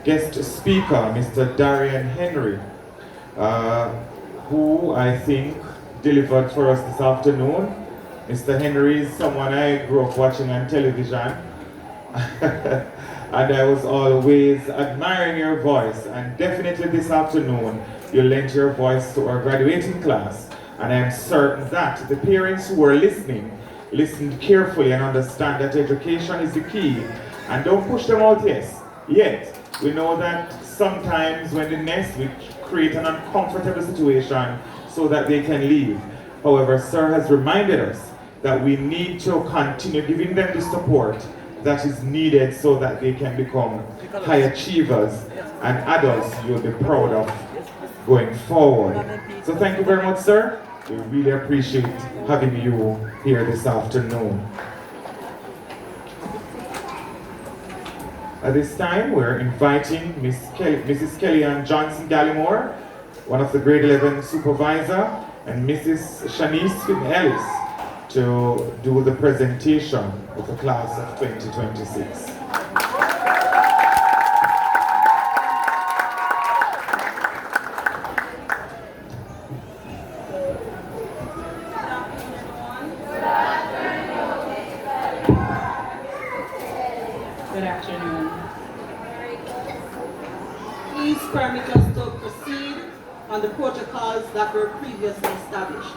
guest speaker, Mr. Darien Henry, who I think delivered for us this afternoon. Mr. Henry is someone I grew up watching on television. And I was always admiring your voice, and definitely this afternoon you lent your voice to our graduating class, and I am certain that the parents who are listened carefully and understand that education is the key, and don't push them out yet. We know that sometimes when they nest, we create an uncomfortable situation so that they can leave. However, Sir has reminded us that we need to continue giving them the support that is needed so that they can become high achievers and adults you'll be proud of going forward. So thank you very much, sir. We really appreciate having you here this afternoon. At this time, we're inviting Mrs. Kellyanne Johnson Gallimore, one of the grade 11 supervisor, and Mrs. Shanice Finn-Ellis to do the presentation of the class of 2026.
Good afternoon. Please permit us to proceed on the protocols that were previously established.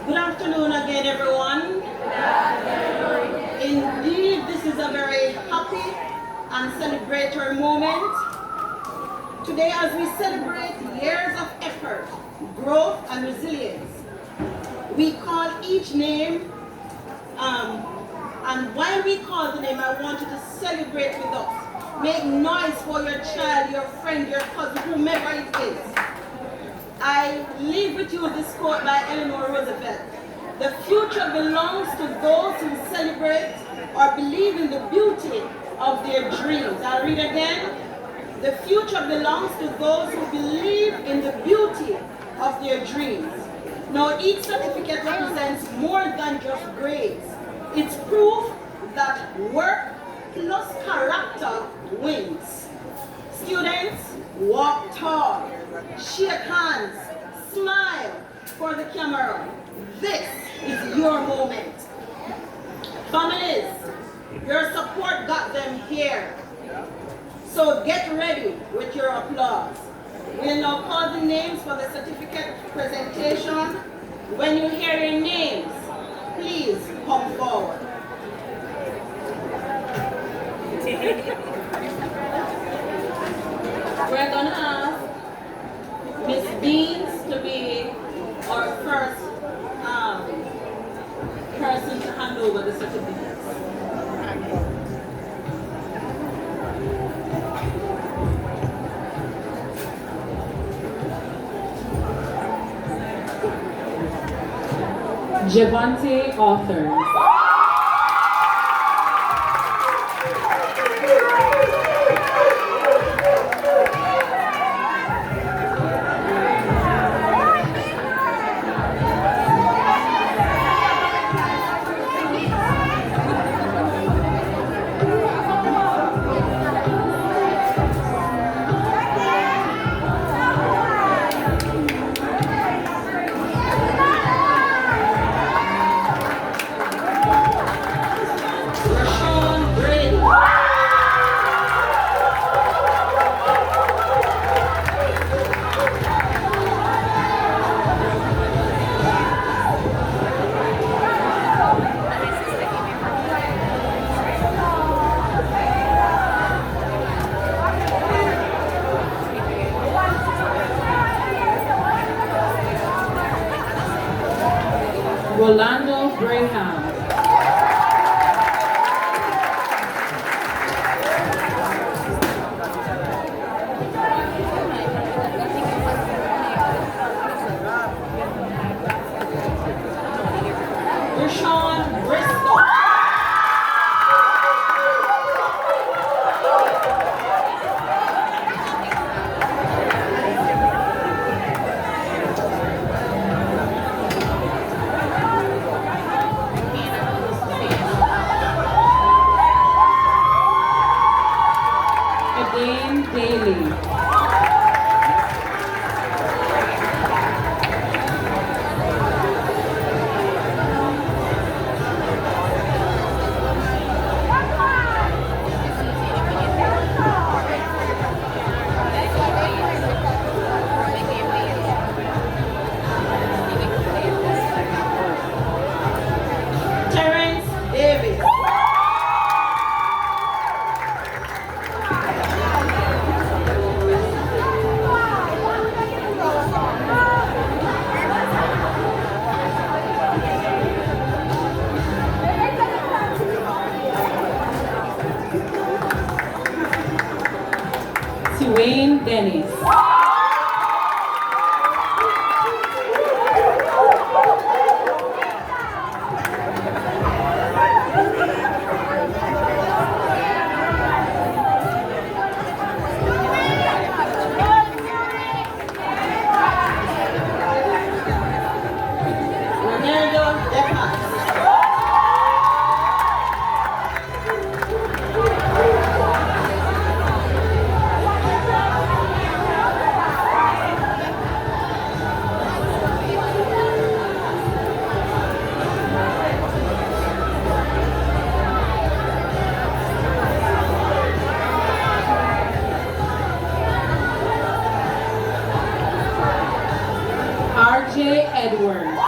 Good afternoon again, everyone. Good afternoon. Indeed, this is a very happy and celebratory moment. Today, as we celebrate years of effort, growth, and resilience, we call each name, and while we call the name, I want you to celebrate with us. Make noise for your child, your friend, your cousin, whomever it is. I leave with you this quote by Eleanor Roosevelt. The future belongs to those who celebrate or believe in the beauty of their dreams. I'll read again. The future belongs to those who believe in the beauty of their dreams. Now, each certificate represents more than just grades. It's proof that work plus character wins. Students, walk tall, shake hands, smile for the camera. This is your moment. Families, your support got them here. So get ready with your applause. We'll now call the names for the certificate presentation. When you hear your names, please come forward. We're going to ask Miss Deans to be our first person to hand over the certificates.
Javante Authors. Rolando Graham.
Rashawn Bristol.
Adaine Daly.
Terrence Davis.
Wayne Dennis.
Ronaldo Depas.
RJ Edwards.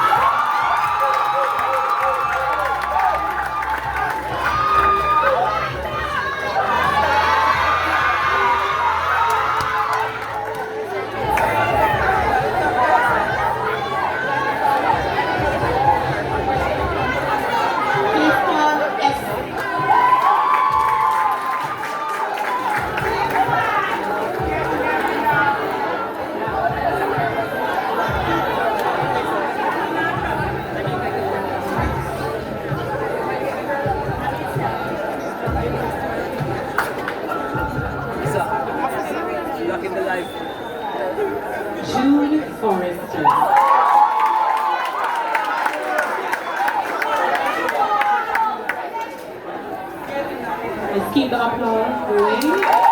Jude Forrester. Let's keep the applause going.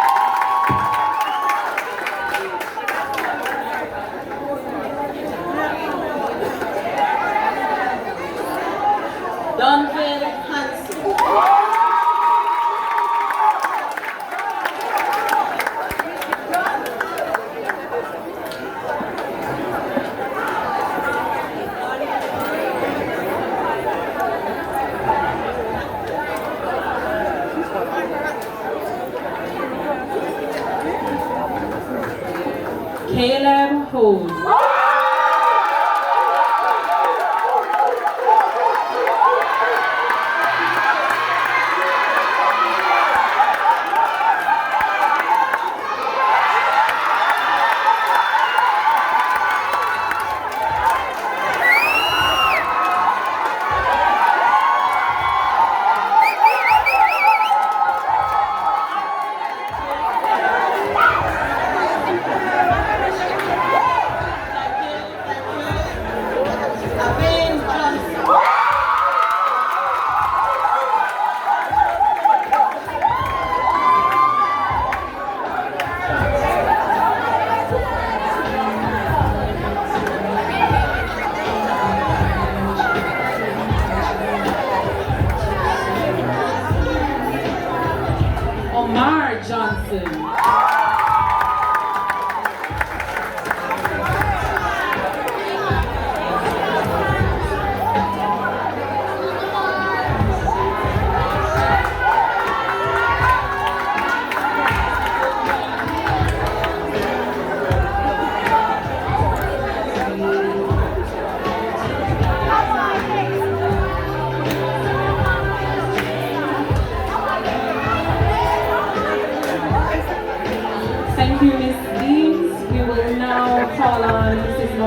Donville Hansen.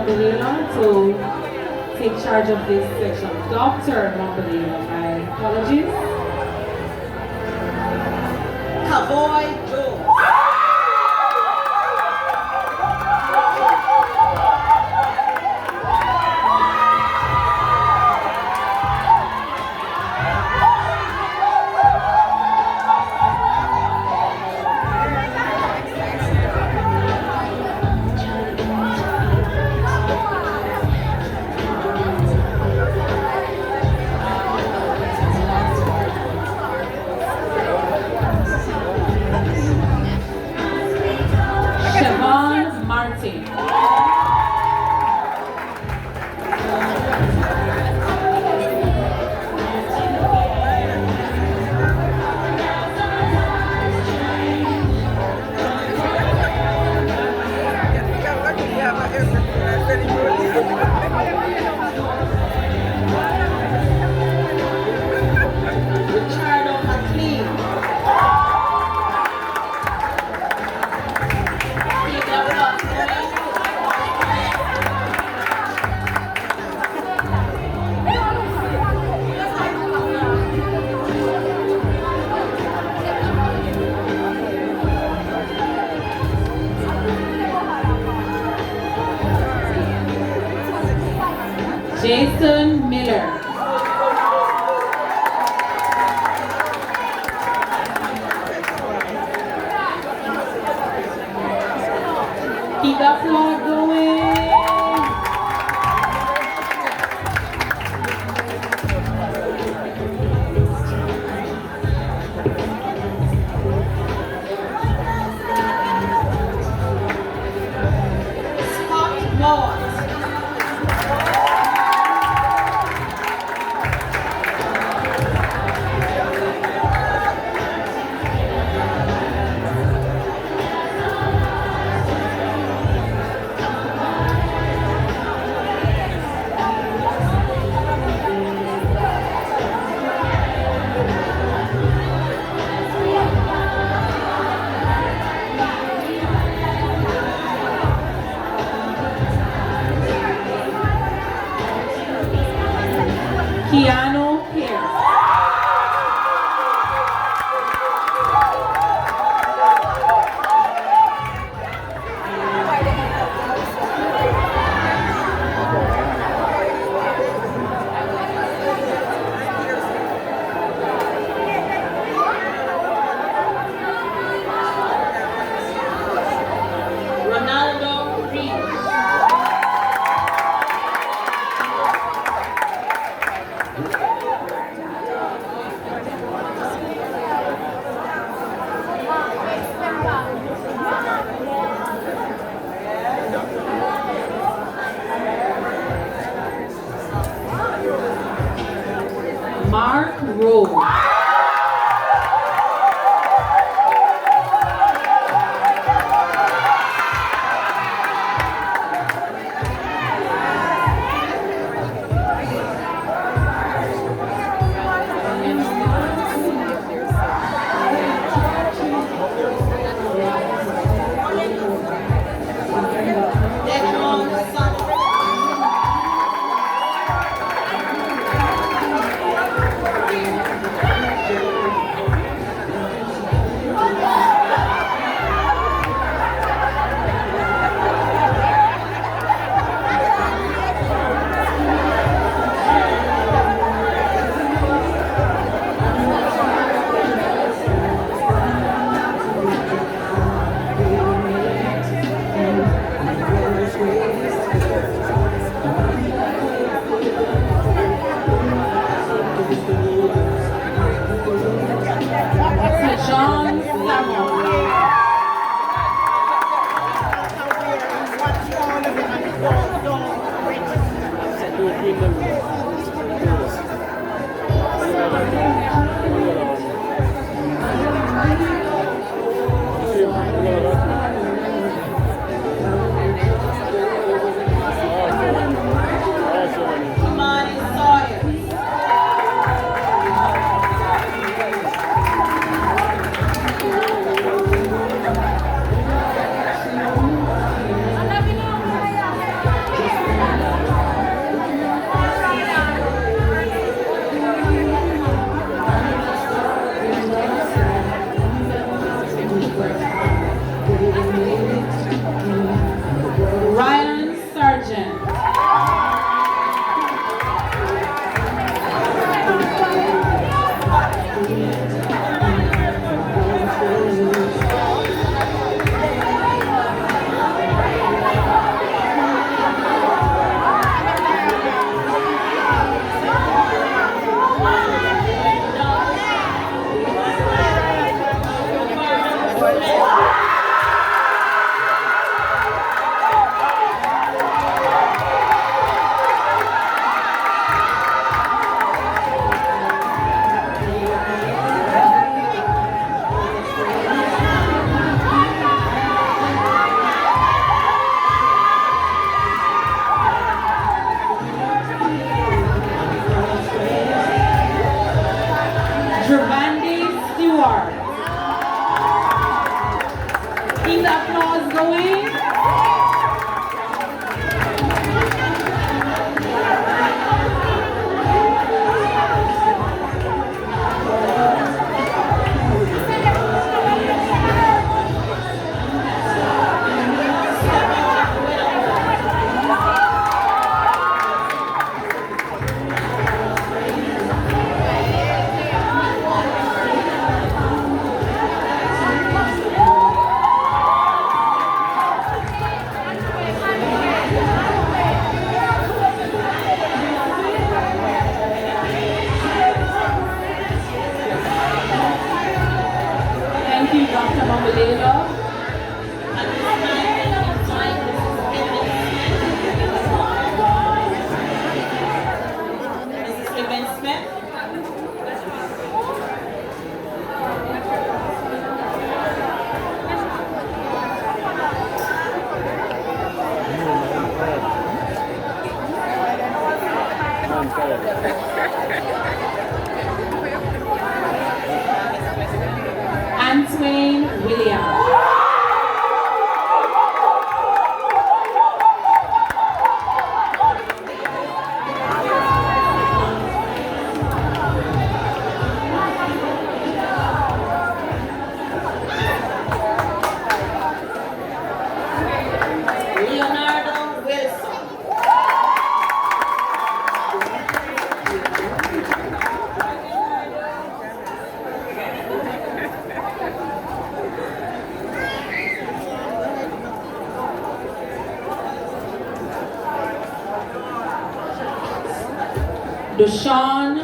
Mumby-Lalor to take charge of this section. Dr. Mumby-Lalor, my apologies.
Cowboy Joe.
Jason Miller. Keep that floor going.
Scott Moore.
Keanu Pierce.
Ronaldo Reed.
Mark Rhodes. John Samuel.
Imani Sawyer.
Antwain Williams. Deshaun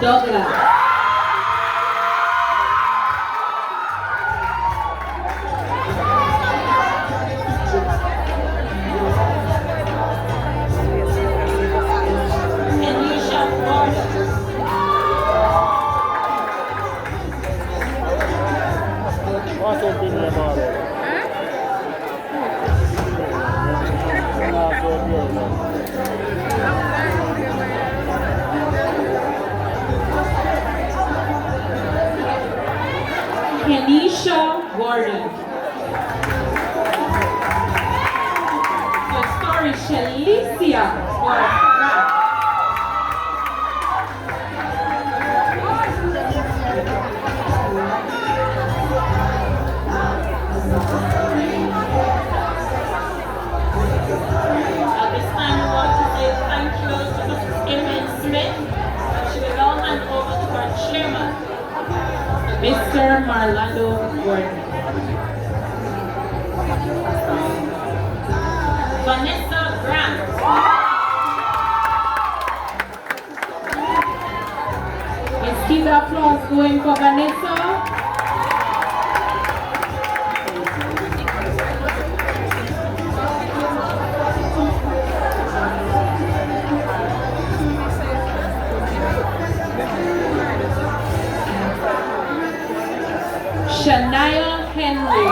Douglas. Kenisha Gordon. Your story, Shalicia Gordon.
At this time, we want to say thank you to Mrs. Evelyn Smith, and she will now hand over to her chairman,
Mr. Marlando Gordon.
Vanessa Grant.
Let's keep the applause going for Vanessa. Shania Henry.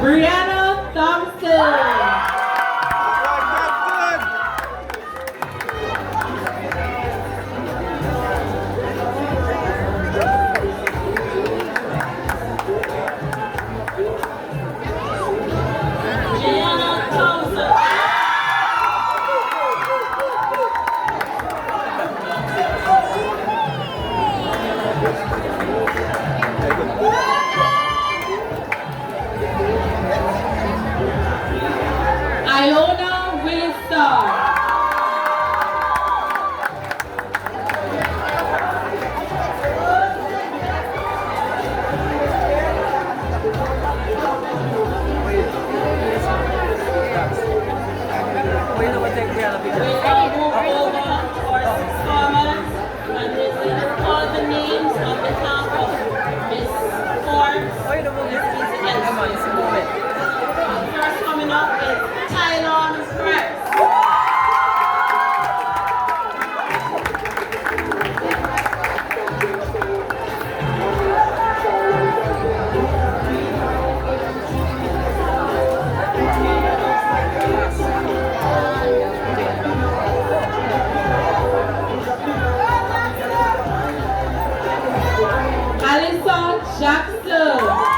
Brianna Thompson. Iona Willistar.
First coming up is Tyler Press.
Alison Jackson.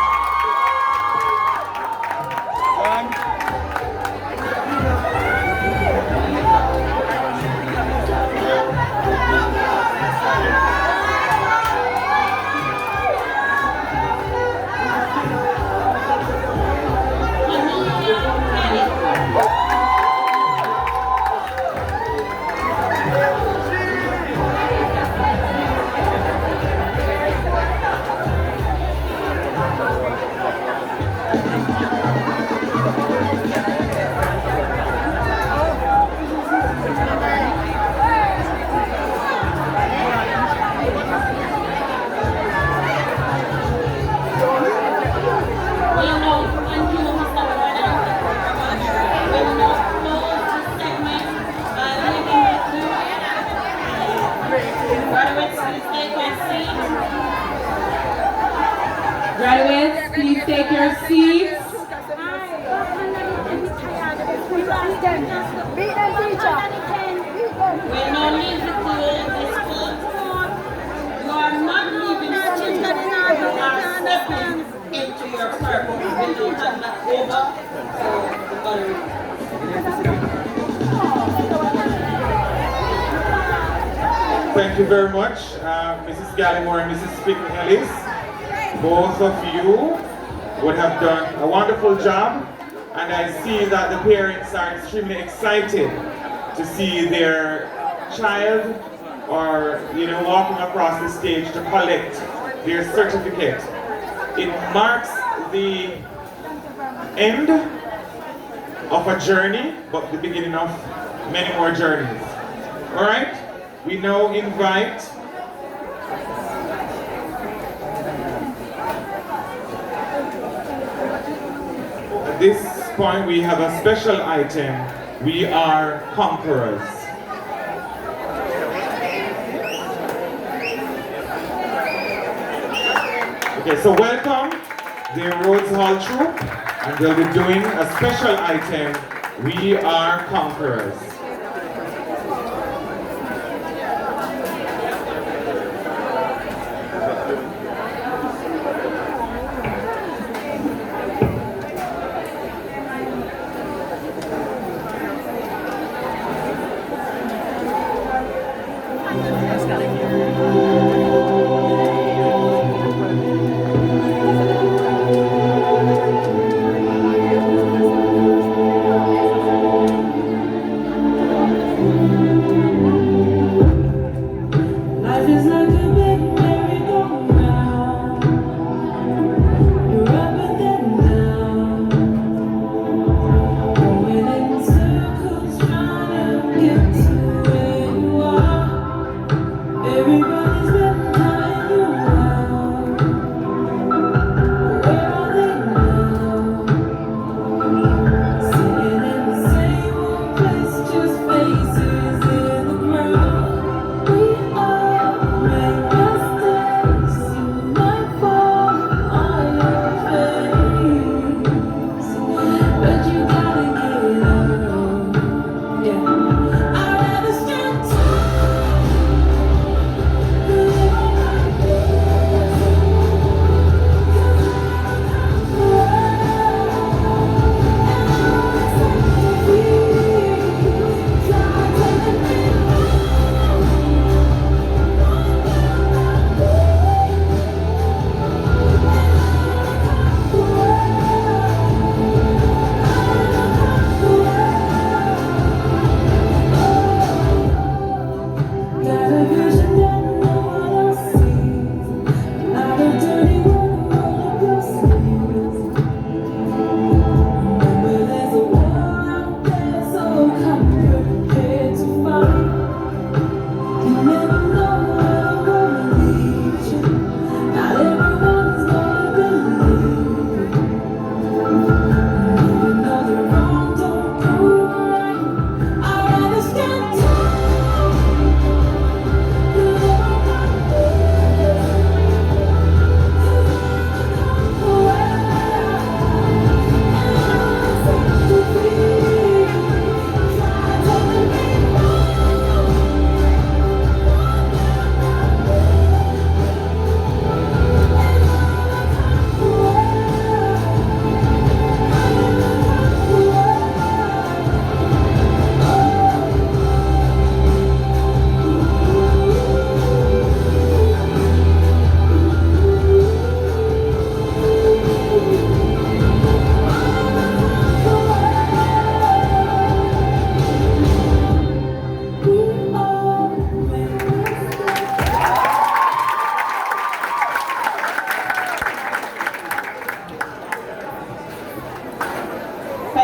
Graduates, please take your seats.
We're now leaving the school. You are not leaving school. You are stepping into your purpose. We don't have that over. So, the gallery.
Thank you very much, Mrs. Gallimore and Mrs. Spickman Ellis. Both of you would have done a wonderful job, and I see that the parents are extremely excited to see their child or, walking across the stage to collect their certificate. It marks the end of a journey, but the beginning of many more journeys. All right? We now invite at this point we have a special item. We are Conquerors. Okay, so welcome the Rhodes Hall Troupe, and they'll be doing a special item. We are Conquerors.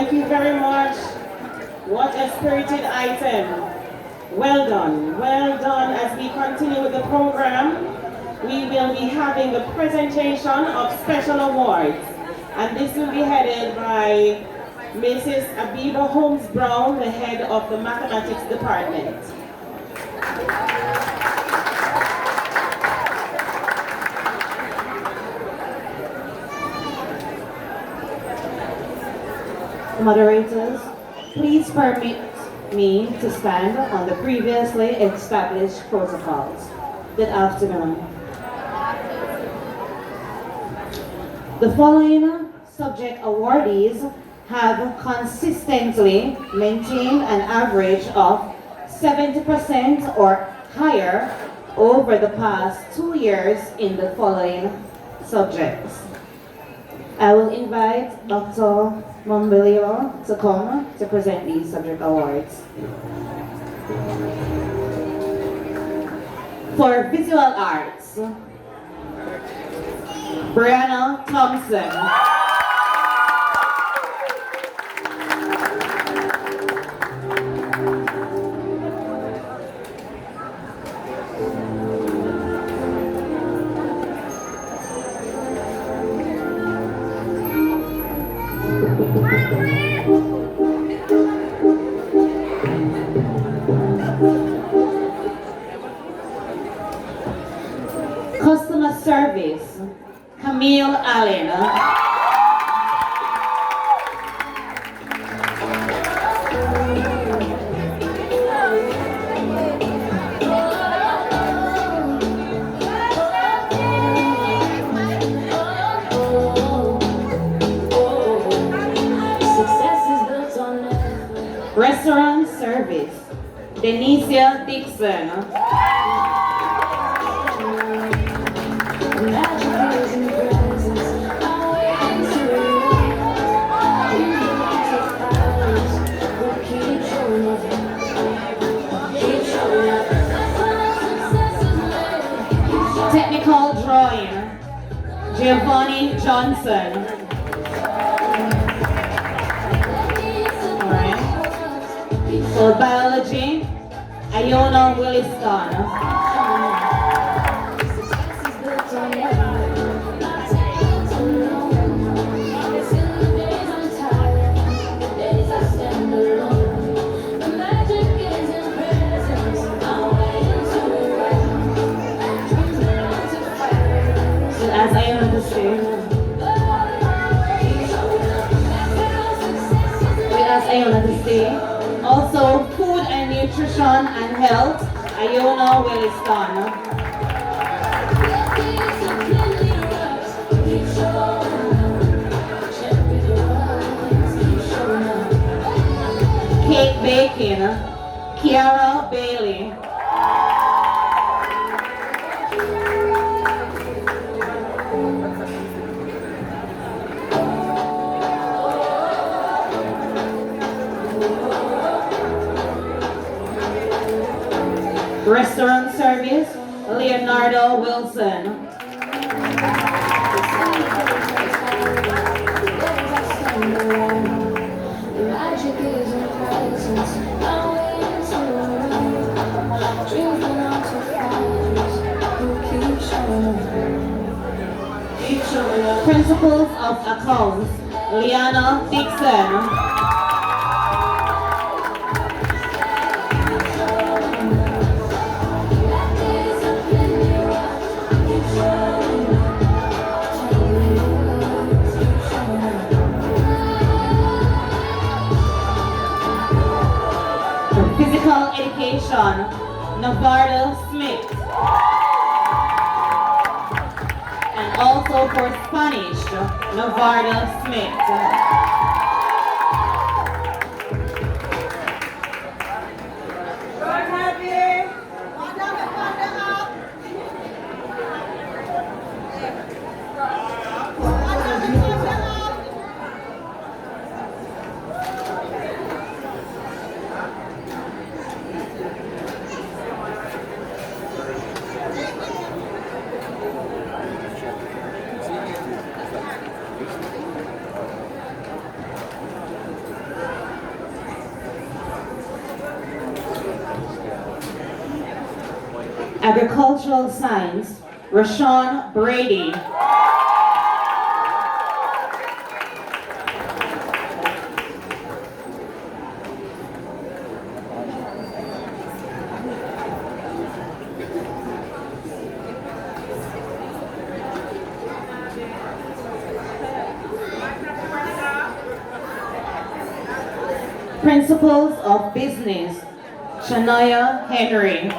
Thank you very much. What a spirited item. Well done. Well done. As we continue with the program, we will be having the presentation of special awards. And this will be headed by Mrs. Abiba Holmes Brown, the head of the mathematics department.
Moderators, please permit me to stand on the previously established protocols. Good afternoon. The following subject awardees have consistently maintained an average of 70% or higher over the past 2 years in the following subjects. I will invite Dr. Mumby-Lalor to come to present these subject awards. For visual arts, Brianna Thompson. Customer service, Camille Allen. Restaurant service, Denicia Dixon. Technical drawing, Giovanni Johnson. Alright. So biology, Iona Williston. As I understand, also food and nutrition and health, Iona Williston. Cake baking, Kiara Bailey. Restaurant service, Leonardo Wilson. Principles of accounts, Liana Dixon. Physical education, Navardo Smith. And also for Spanish, Navardo Smith. Agricultural Science, Rashawn Brady. Principles of Business, Shania Henry.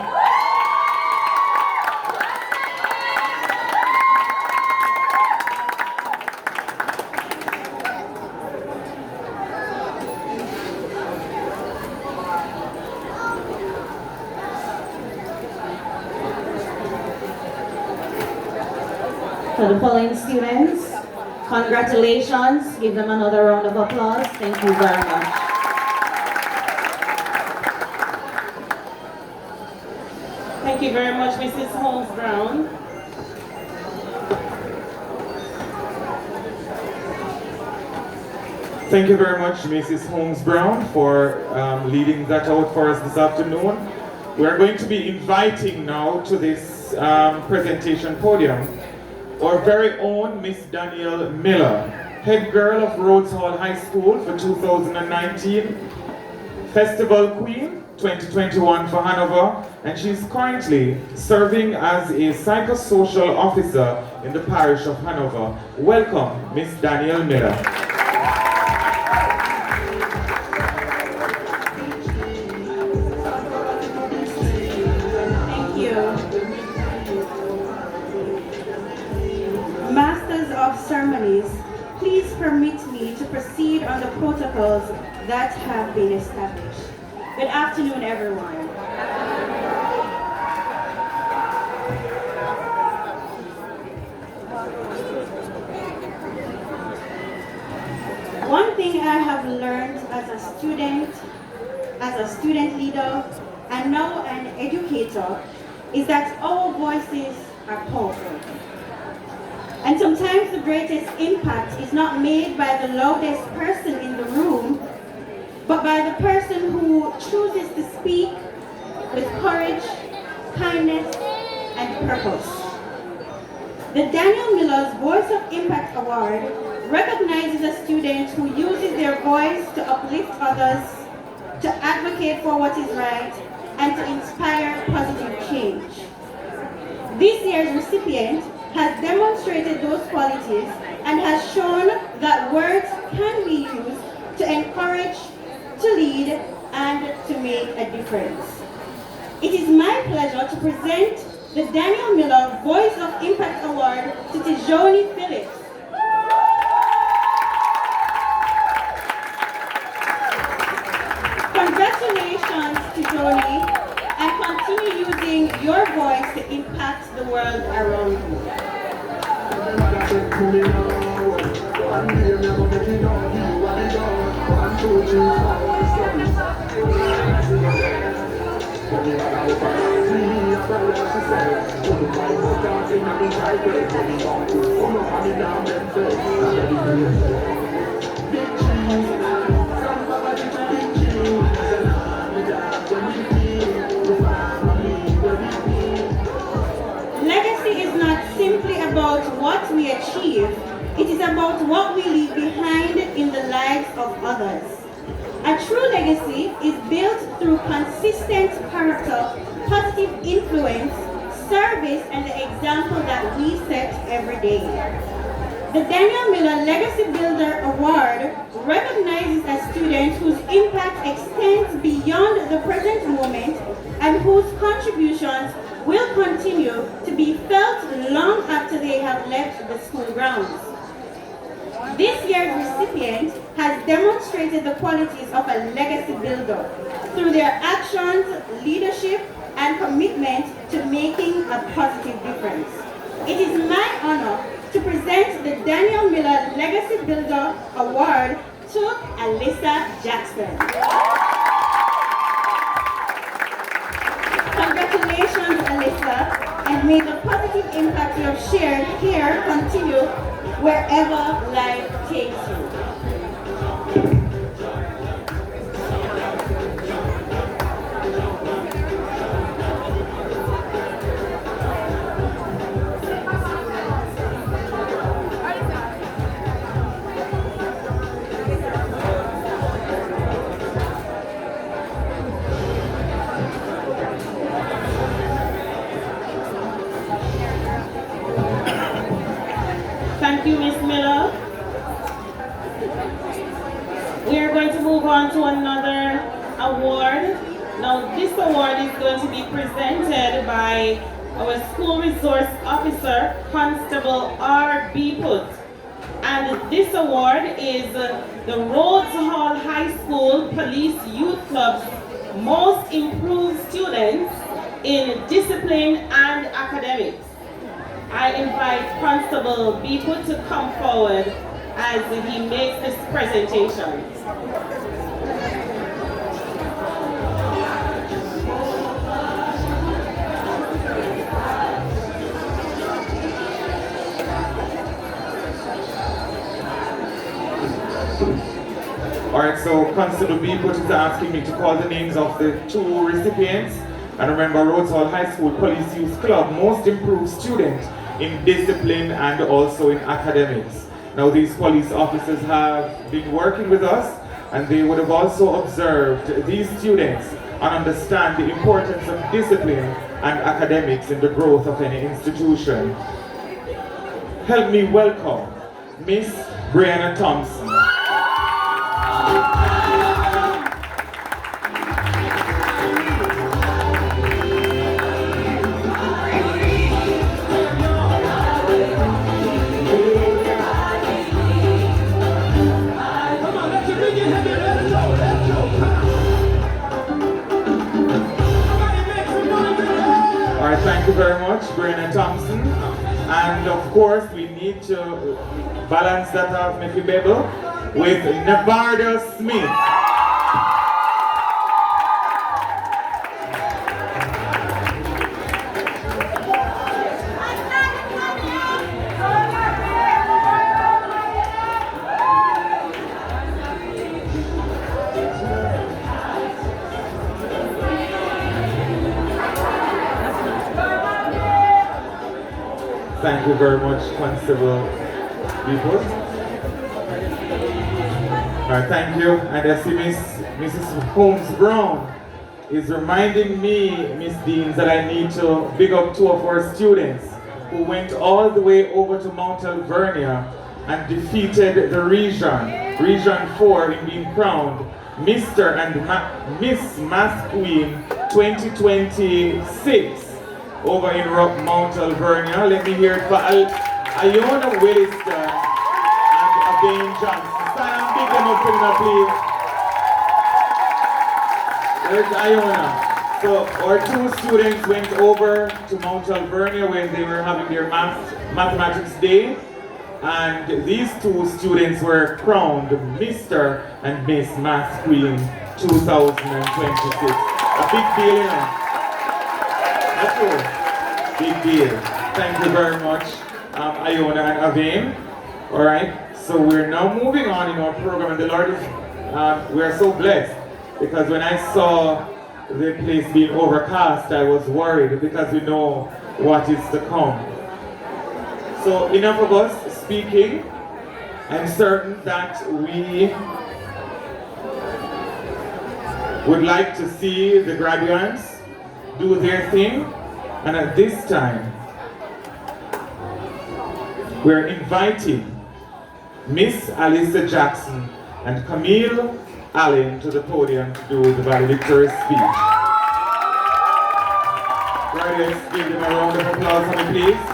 For the following students, congratulations. Give them another round of applause. Thank you very much.
Thank you very much, Mrs. Holmes Brown.
Thank you very much, Mrs. Holmes Brown, for leading that out for us this afternoon. We are going to be inviting now to this presentation podium our very own Miss Danielle Miller, head girl of Rhodes Hall High School for 2019, Festival Queen 2021 for Hanover, and she's currently serving as a psychosocial officer in the parish of Hanover. Welcome, Miss Danielle Miller.
Thank you. Masters of Ceremonies, please permit me to proceed on the protocols that have been established. Good afternoon, everyone. One thing I have learned as a student leader, and now an educator, is that our voices are powerful. And sometimes the greatest impact is not made by the loudest person in the room, but by the person who chooses to speak with courage, kindness, and purpose. The Danielle Miller's Voice of Impact Award recognizes a student who uses their voice to uplift others, to advocate for what is right, and to inspire positive change. This year's recipient has demonstrated those qualities and has shown that words can be used to encourage, to lead, and to make a difference. It is my pleasure to present the Danielle Miller Voice of Impact Award to Tijoni Phillips. Congratulations, Tijoni, and continue using your voice to impact the world around you. Legacy is not simply about what we achieve, it is about what we leave behind in the lives of others. A true legacy is built through consistent character, positive influence, service, and the example that we set every day. The Danielle Miller Legacy Builder Award recognizes a student whose impact extends beyond the present moment and whose contributions will continue to be felt long after they have left the school grounds. This year's recipient has demonstrated the qualities of a legacy builder through their actions, leadership, and commitment to making a positive difference. It is my honor to present the Danielle Miller Legacy Builder Award to Alyssa Jackson. Congratulations, Alyssa, and may the positive impact you have shared here continue wherever life takes you.
Thank you, Miss Miller. We are going to move on to another award. Now, this award is going to be presented by our School Resource Officer, Constable R.B. Put. And this award is the Rhodes Hall High School Police Youth Club's Most Improved Students in Discipline and Academics. I invite Constable B. Put to come forward as he makes this presentation.
Alright, so Constable B. Put is asking me to call the names of the two recipients. And remember, Rhodes Hall High School Police Youth Club, Most Improved Student in Discipline and also in Academics. Now, these police officers have been working with us, and they would have also observed these students and understand the importance of discipline and academics in the growth of any institution. Help me welcome Miss Brianna Thompson. Alright, thank you very much, Brianna Thompson. And of course, we need to balance that out, Mickey Bebel, with Nevada Smith. Thank you very much, Constable people. Alright, thank you. And I see Mrs. Holmes Brown is reminding me, Miss Deans, that I need to big up two of our students who went all the way over to Mount Alvernia and defeated the Region 4 in being crowned Mr. and Miss Mass Queen 2026. Over in Mount Alvernia. Let me hear it for Iona Willister and Abane Johnson. Stand and big them up, put them up, please. There's Iona. So our two students went over to Mount Alvernia when they were having their mathematics day. And these two students were crowned Mr. and Miss Mass Queen 2026. A big deal, you know? Big deal. Thank you very much, Iona and Avane. All right, so we're now moving on in our program, and the Lord is, we are so blessed because when I saw the place being overcast, I was worried because we know what is to come. So enough of us speaking. I'm certain that we would like to see the graduates do their thing. And at this time, we're inviting Miss Alyssa Jackson and Camille Allen to the podium to do the valedictory speech. Graduates, give them a round of applause for me, please.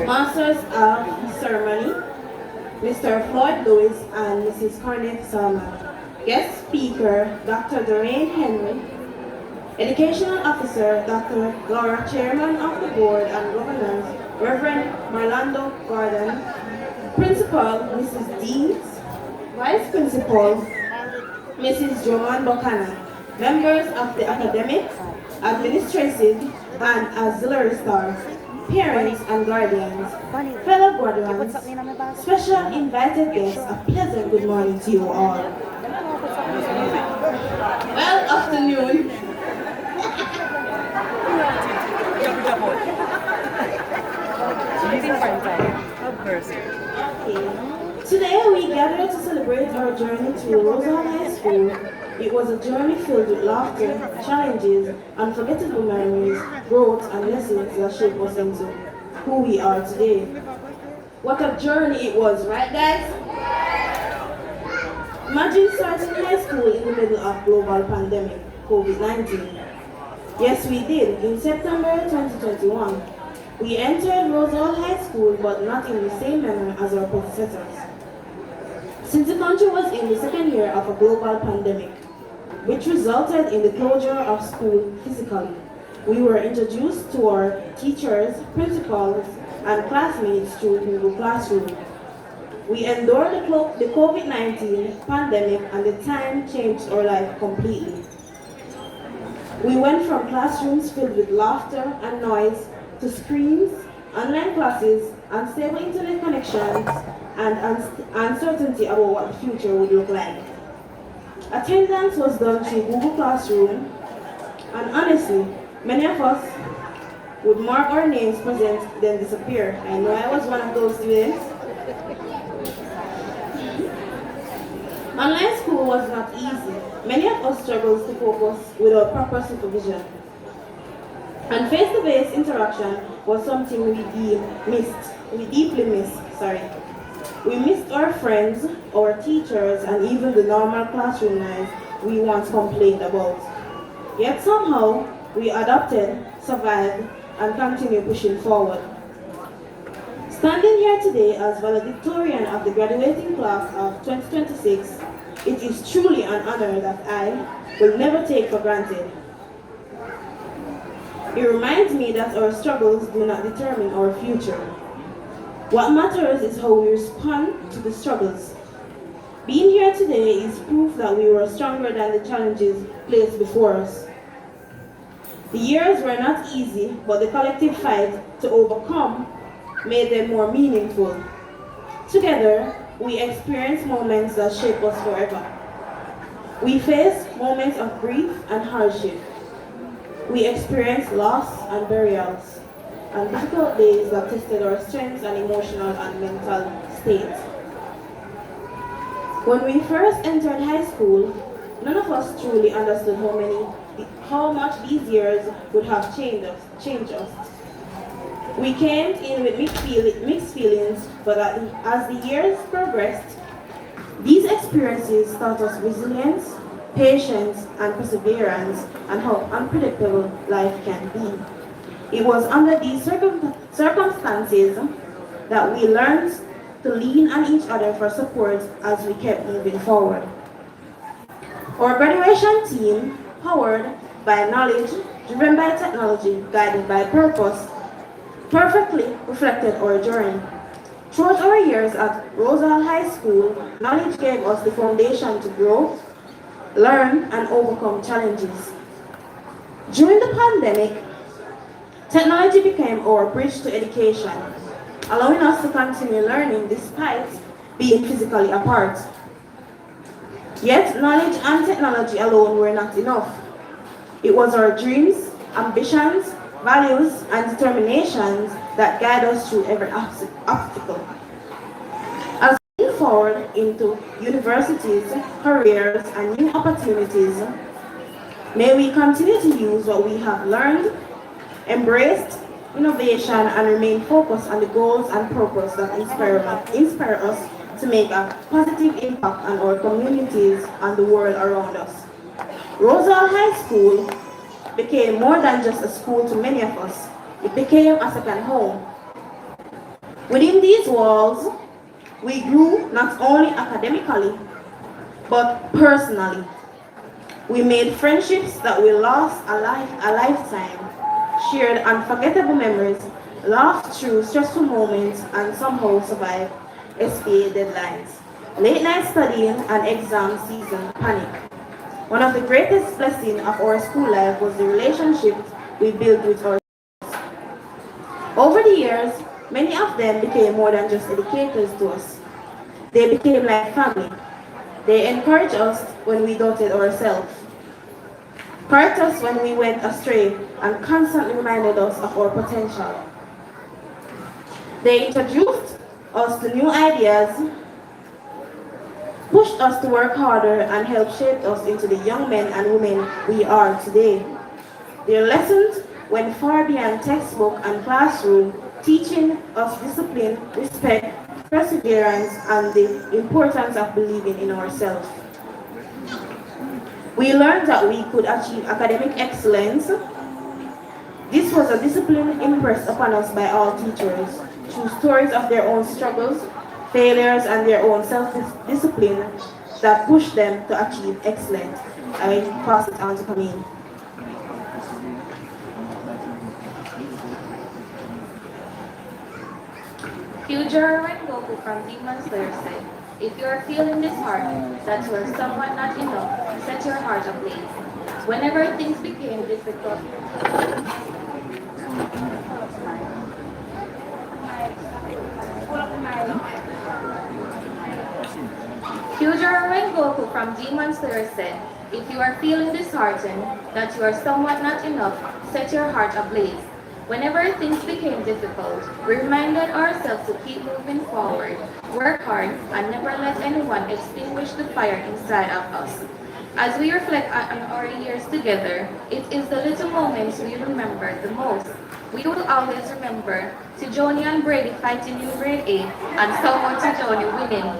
Masters of Ceremony, Mr. Floyd Lewis and Mrs. Cornette Salma. Guest speaker, Dr. Darien Henry. Educational Officer, Dr. Laura, Chairman of the Board and Governance, Reverend Marlando Gordon. Principal
Principal, Mrs. Deeds, Vice Principal, Mrs. Drummond-Buchanan, members of the academic, administrative, and auxiliary staff, parents and guardians, fellow graduates, special invited guests, a pleasant good morning to you all. Well, afternoon. Today we gather to celebrate our journey to Rhodes High School. It was a journey filled with laughter, challenges, unforgettable memories, growth, and lessons that shaped us into who we are today. What a journey it was, right guys? Imagine starting high school in the middle of global pandemic, COVID-19. Yes, we did. In September 2021, we entered Rhodes High School, but not in the same manner as our predecessors. Since the country was in the second year of a global pandemic, which resulted in the closure of school physically, we were introduced to our teachers, principals, and classmates through Google Classroom. We endured the COVID-19 pandemic, and the time changed our life completely. We went from classrooms filled with laughter and noise to screens, online classes, unstable internet connections, and uncertainty about what the future would look like. Attendance was done through Google Classroom, and honestly, many of us would mark our names present, then disappear. I know I was one of those students. Online school was not easy. Many of us struggled to focus without proper supervision. And face-to-face interaction was something we deeply missed. We missed our friends, our teachers, and even the normal classroom life we once complained about. Yet somehow, we adapted, survived, and continue pushing forward. Standing here today as valedictorian of the graduating class of 2026, it is truly an honor that I will never take for granted. It reminds me that our struggles do not determine our future. What matters is how we respond to the struggles. Being here today is proof that we were stronger than the challenges placed before us. The years were not easy, but the collective fight to overcome made them more meaningful. Together, we experienced moments that shape us forever. We faced moments of grief and hardship. We experienced loss and burials, and difficult days that tested our strengths and emotional and mental states. When we first entered high school, none of us truly understood how much these years would have changed us. We came in with mixed feelings, but as the years progressed, these experiences taught us resilience, patience, and perseverance, and how unpredictable life can be. It was under these circumstances that we learned to lean on each other for support as we kept moving forward. Our graduation team, powered by knowledge, driven by technology, guided by purpose, perfectly reflected our journey. Throughout our years at Rhodes High School, knowledge gave us the foundation to grow, learn, and overcome challenges. During the pandemic, technology became our bridge to education, allowing us to continue learning despite being physically apart. Yet, knowledge and technology alone were not enough. It was our dreams, ambitions, values, and determinations that guide us through every obstacle. As we move forward into universities, careers, and new opportunities, may we continue to use what we have learned, embraced innovation, and remain focused on the goals and purpose that inspire us to make a positive impact on our communities and the world around us. Rhodes High School became more than just a school to many of us. It became a second home. Within these walls, we grew not only academically, but personally. We made friendships that will last a lifetime, shared unforgettable memories, laughed through stressful moments, and somehow survived
SPA deadlines, late night studying, and exam season panic. One of the greatest blessings of our school life was the relationship we built with our students. Over the years, many of them became more than just educators to us. They became like family. They encouraged us when we doubted ourselves, corrected us when we went astray, and constantly reminded us of our potential. They introduced us to new ideas, pushed us to work harder, and helped shape us into the young men and women we are today. Their lessons went far beyond textbook and classroom, teaching us discipline, respect, perseverance, and the importance of believing in ourselves. We learned that we could achieve academic excellence. This was a discipline impressed upon us by all teachers through stories of their own struggles, failures, and their own self-discipline that pushed them to achieve excellence. I pass it on to Camille.
Future Goku from Demon Slayer said, if you are feeling disheartened that you are somewhat not enough, set your heart ablaze. Whenever things became difficult, Future Goku from Demon Slayer said, if you are feeling disheartened that you are somewhat not enough, set your heart ablaze. Whenever things became difficult, we reminded ourselves to keep moving forward, work hard, and never let anyone extinguish the fire inside of us. As we reflect on our years together, it is the little moments we remember the most. We will always remember Tijoni and Brady fighting in grade 8 and someone Tijoni winning.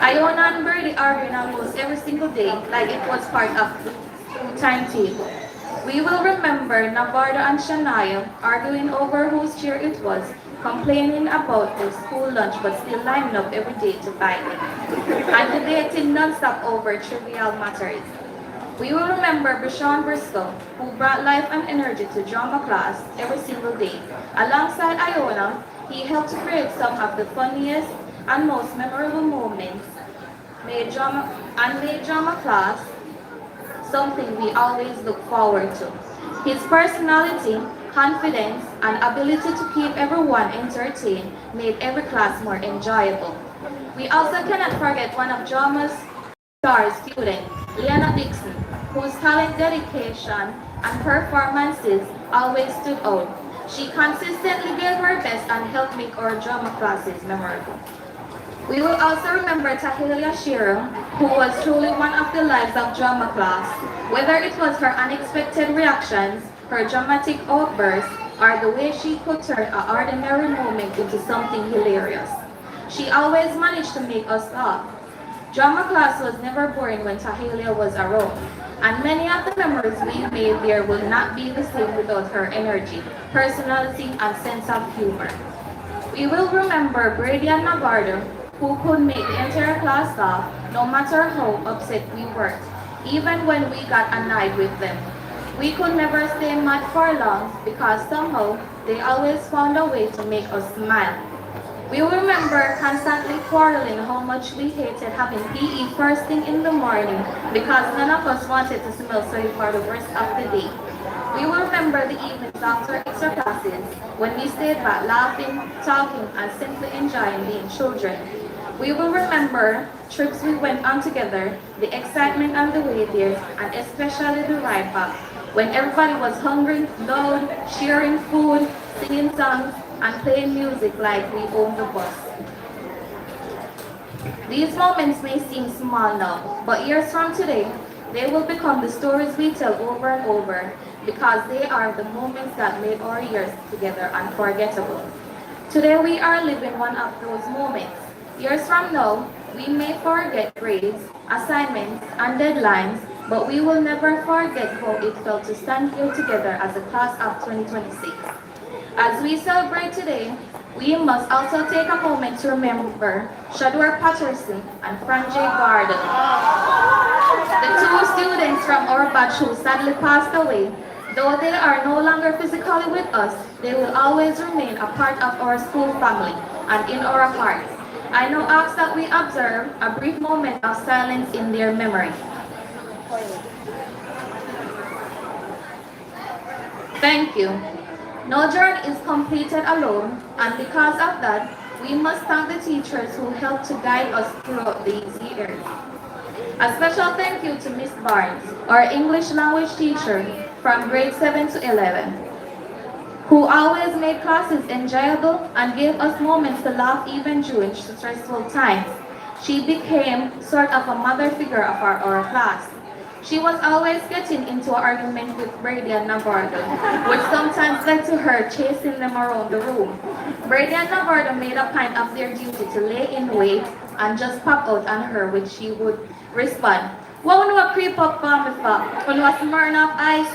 Iona and Brady arguing almost every single day like it was part of the timetable. We will remember Navardo and Shania arguing over whose chair it was, complaining about their school lunch but still lining up every day to buy it, and debating non-stop over trivial matters. We will remember Brishon Briscoe, who brought life and energy to drama class every single day. Alongside Iona, he helped to create some of the funniest and most memorable moments, made drama class something we always look forward to. His personality, confidence, and ability to keep everyone entertained made every class more enjoyable. We also cannot forget one of drama's star students, Leanna Dixon, whose talent, dedication, and performances always stood out. She consistently gave her best and helped make our drama classes memorable. We will also remember Tahilia Shearer, who was truly one of the lives of drama class, whether it was her unexpected reactions, her dramatic outbursts, or the way she could turn an ordinary moment into something hilarious. She always managed to make us laugh. Drama class was never boring when Tahilia was around, and many of the memories we made there will not be the same without her energy, personality, and sense of humor. We will remember Brady and Navardo, who could make the entire class laugh no matter how upset we were, even when we got annoyed with them. We could never stay mad for long because somehow they always found a way to make us smile. We will remember constantly quarreling how much we hated having PE first thing in the morning because none of us wanted to smell sweaty for the rest of the day. We will remember the evenings after extra classes when we stayed back laughing, talking, and simply enjoying being children. We will remember trips we went on together, the excitement on the way there, and especially the ride back, when everybody was hungry, loud, sharing food, singing songs, and playing music like we owned the bus. These moments may seem small now, but years from today, they will become the stories we tell over and over because they are the moments that made our years together unforgettable. Today we are living one of those moments. Years from now, we may forget grades, assignments, and deadlines, but we will never forget how it felt to stand here together as a class of 2026. As we celebrate today, we must also take a moment to remember Shadwar Patterson and Franjay Gardner, the two students from our batch who sadly passed away. Though they are no longer physically with us, they will always remain a part of our school family, and in our hearts. I now ask that we observe a brief moment of silence in their memory. Thank you. No journey is completed alone, and because of that, we must thank the teachers who helped to guide us throughout these years. A special thank you to Miss Barnes, our English language teacher from grade 7 to 11, who always made classes enjoyable and gave us moments to laugh even during stressful times. She became sort of a mother figure of our class. She was always getting into an argument with Brady and Navardo, which sometimes led to her chasing them around the room. Brady and Navardo made a point of their duty to lay in wait and just pop out on her when she would respond, "What when we creep up on me for? When we smearing up ice?"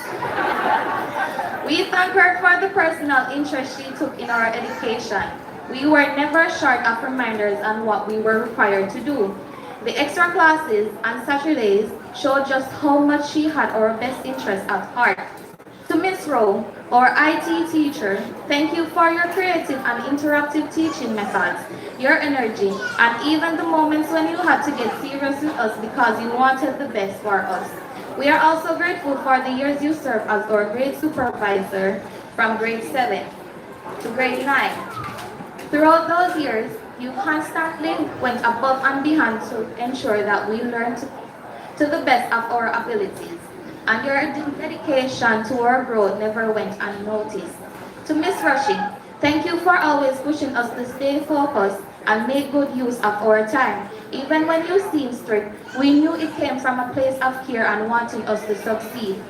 We thank her for the personal interest she took in our education. We were never short of reminders on what we were required to do. The extra classes on Saturdays showed just how much she had our best interest at heart. To Miss Rowe, our IT teacher, thank you for your creative and interactive teaching methods, your energy, and even the moments when you had to get serious with us because you wanted the best for us. We are also grateful for the years you served as our grade supervisor from grade 7 to grade 9. Throughout those years, you constantly went above and beyond to ensure that we learned to the best of our abilities, and your dedication to our growth never went unnoticed. To Miss Rushing, thank you for always pushing us to stay focused and make good use of our time. Even when you seemed strict, we knew it came from a place of care and wanting us to succeed.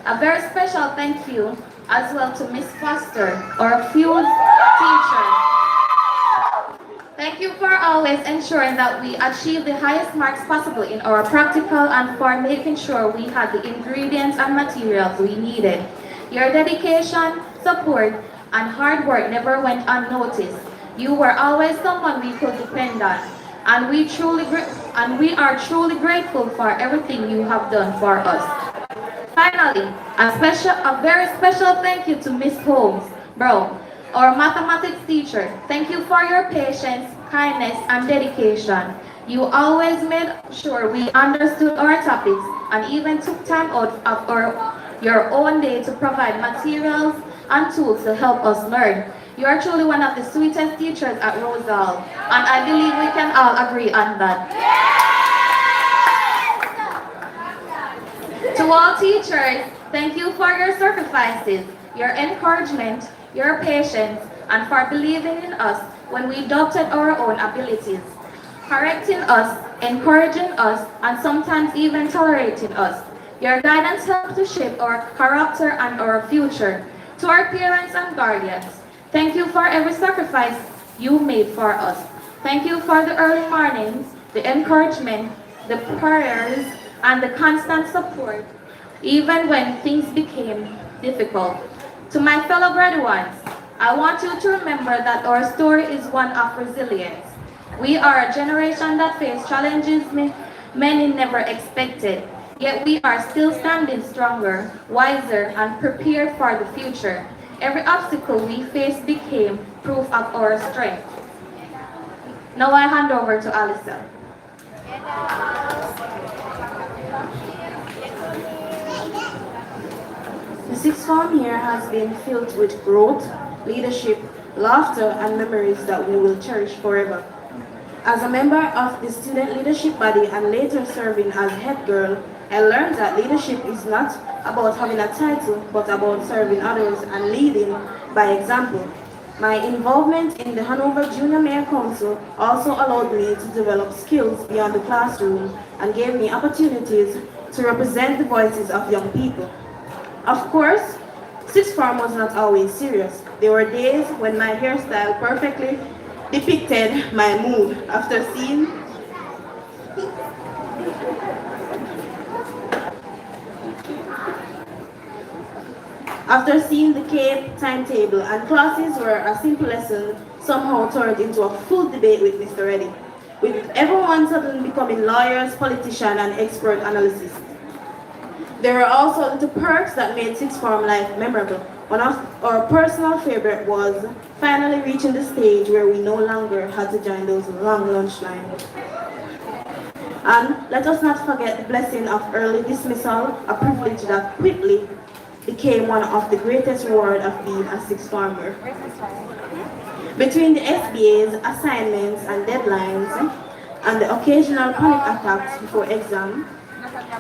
A very special thank you as well to Miss Foster, our field teacher. Thank you for always ensuring that we achieve the highest marks possible in our practical and for making sure we had the ingredients and materials we needed. Your dedication, support, and hard work never went unnoticed. You were always someone we could depend on, and we are truly grateful for everything you have done for us. Finally, a very special thank you to Miss Holmes Brown, our mathematics teacher. Thank you for your patience, kindness, and dedication. You always made sure we understood our topics and even took time out of your own day to provide materials and tools to help us learn. You are truly one of the sweetest teachers at Rhodes, and I believe we can all agree on that. To all teachers, thank you for your sacrifices, your encouragement, your patience, and for believing in us when we doubted our own abilities, correcting us, encouraging us, and sometimes even tolerating us. Your guidance helped to shape our character and our future. To our parents and guardians, thank you for every sacrifice you made for us. Thank you for the early mornings, the encouragement, the prayers, and the constant support, even when things became difficult. To my fellow graduates, I want you to remember that our story is one of resilience. We are a generation that faced challenges many never expected, yet we are still standing stronger, wiser, and prepared for the future. Every obstacle we faced became proof of our strength. Now I hand over to Alisa.
The sixth form year has been filled with growth, leadership, laughter, and memories that we will cherish forever. As a member of the student leadership body and later serving as head girl, I learned that leadership is not about having a title, but about serving others and leading by example. My involvement in the Hanover Junior Mayor Council also allowed me to develop skills beyond the classroom and gave me opportunities to represent the voices of young people. Of course, sixth form was not always serious. There were days when my hairstyle perfectly depicted my mood. After seeing the CAPE timetable and classes were a simple lesson somehow turned into a full debate with Mr. Reddy, with everyone suddenly becoming lawyers, politicians, and expert analysts. There were also little perks that made sixth form life memorable. One of our personal favorite was finally reaching the stage where we no longer had to join those long lunch lines. And let us not forget the blessing of early dismissal, a privilege that quickly became one of the greatest rewards of being a sixth former. Between the SBA's assignments and deadlines and the occasional panic attacks before exam,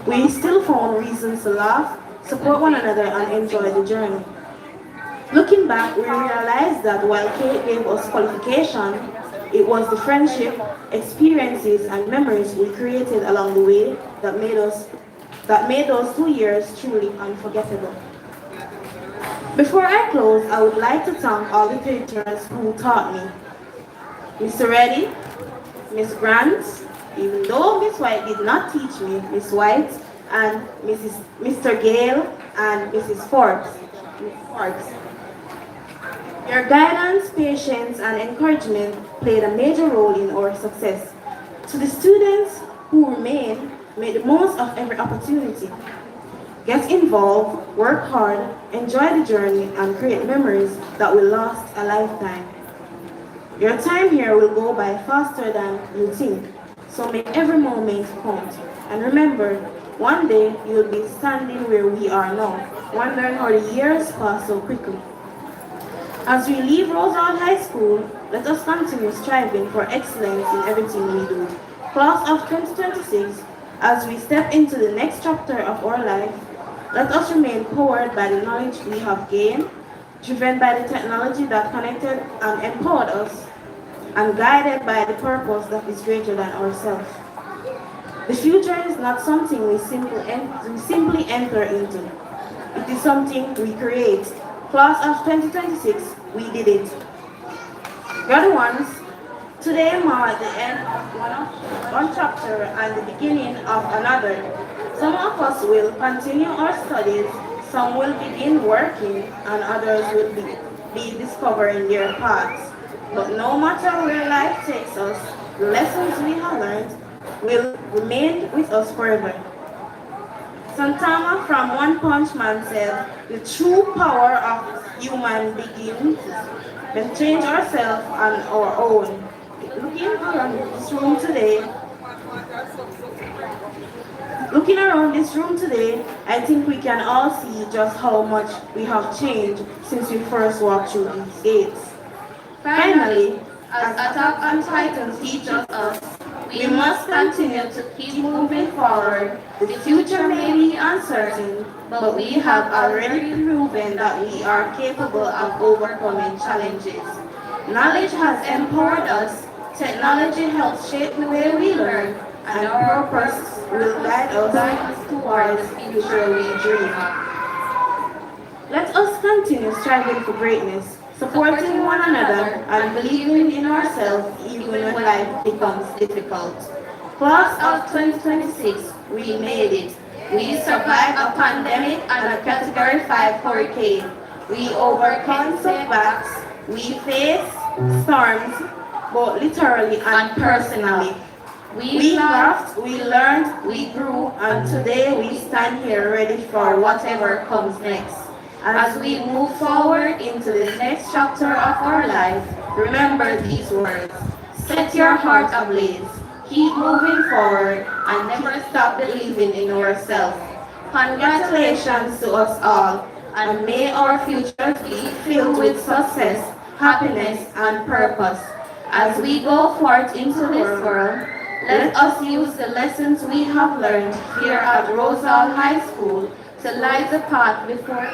we still found reasons to laugh, support one another, and enjoy the journey. Looking back, we realized that while Kate gave us qualification, it was the friendship, experiences, and memories we created along the way that made those 2 years truly unforgettable. Before I close, I would like to thank all the teachers who taught me. Mr. Reddy, Miss Grant, even though Miss White did not teach me, Miss White, and Mr. Gale, and Mrs. Forbes. Your guidance, patience, and encouragement played a major role in our success. To the students who remain, make the most of every opportunity. Get involved, work hard, enjoy the journey, and create memories that will last a lifetime. Your time here will go by faster than you think, so make every moment count. And remember, one day you will be standing where we are now, wondering how the years pass so quickly. As we leave Rhodes High School, let us continue striving for excellence in everything we do. Class of 2026, as we step into the next chapter of our life, let us remain powered by the knowledge we have gained, driven by the technology that connected and empowered us, and guided by the purpose that is greater than ourselves. The future is not something we simply enter into. It is something we create. Class of 2026, we did it. You're the ones. Today marks the end of one chapter and the beginning of another. Some of us will continue our studies, some will begin working, and others will be discovering their paths. But no matter where life takes us, the lessons we have learned will remain with us forever. Santana from One Punch Man said, the true power of human begins when we change ourselves on our own. Looking around this room today, I think we can all see just how much we have changed since we first walked through these gates. Finally, as Attack on Titan teaches us, we must continue to keep moving forward. The future may be uncertain, but we have already proven that we are capable of overcoming challenges. Knowledge has empowered us, technology helps shape the way we learn, and our purpose will guide us towards the future we dream. Let us continue striving for greatness, supporting one another, and believing in ourselves even when life becomes difficult. Class of 2026, we made it. We survived a pandemic and a Category 5 hurricane. We overcome setbacks. We faced storms, both literally and personally. We laughed, we learned, we grew, and today we stand here ready for whatever comes next. As we move forward into the next chapter of our life, remember these words. Set your heart ablaze, keep moving forward, and never stop believing in ourselves. Congratulations to us all, and may our futures be filled with success, happiness, and purpose. As we go forth into this world, let us use the lessons we have learned here at Rhodes High School to light the path before.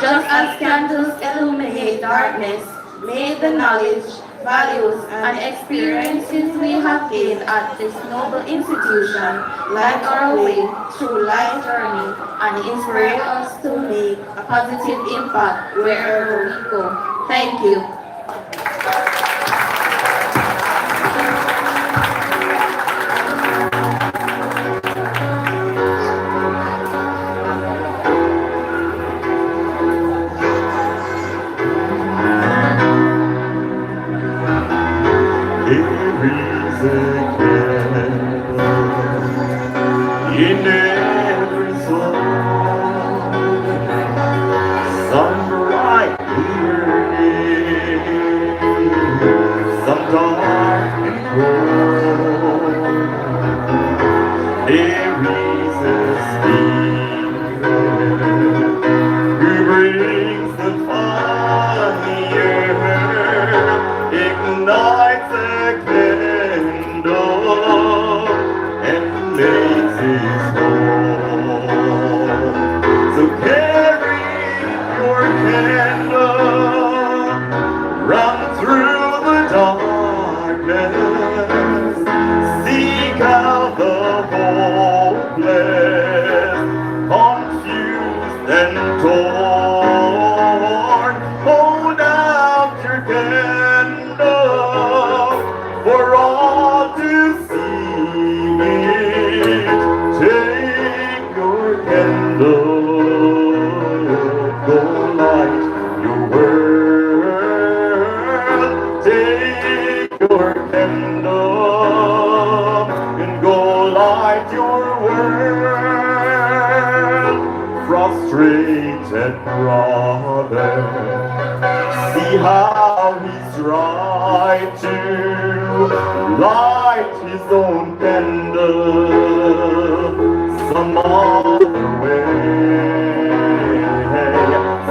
Just as candles illuminate darkness, may the knowledge, values, and experiences we have gained at this noble institution light our way through life's journey and inspire us to make a positive impact wherever we go. Thank you.
In every song, sunrise. and grow. There is a spirit who brings the fire, ignites a candle, and makes his home. So carry your candle, run through the darkness, seek out the hopeless, confused and torn. Hold out your candle for all to see. Take your candle, go light your world. Take your candle and go light your world. Frustrated brother, see how he's tried to light his own candle some other way.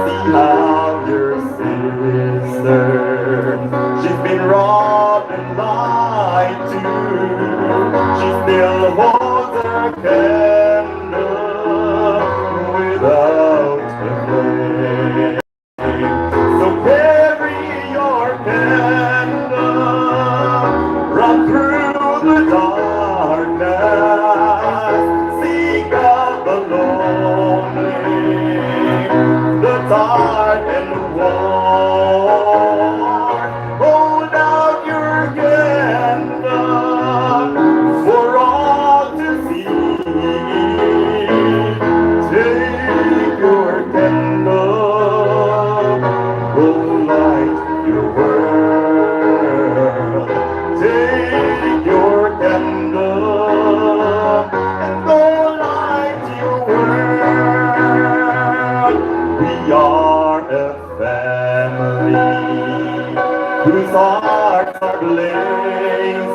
See how your sister, she's been robbed and lied to. She still holds her candle without a flame. So carry your candle, run through the darkness, seek out the lonely, the tired and the worn. Hold out your candle for all to see. Take your candle, go light your world. Take your candle and go light your world. We are a family whose hearts are blazing.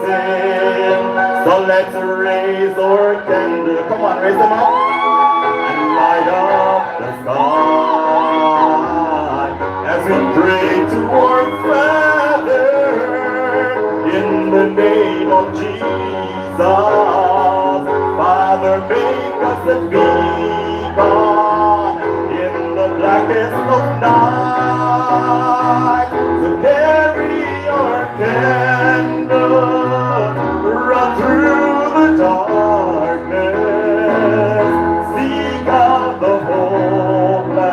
So let's raise our candle. Come on, raise them up and light up the sky as we pray to our Father in the name of Jesus. Father, make us a beacon in the blackest of night. So carry your candle, run through the darkness, seek out the hopeless,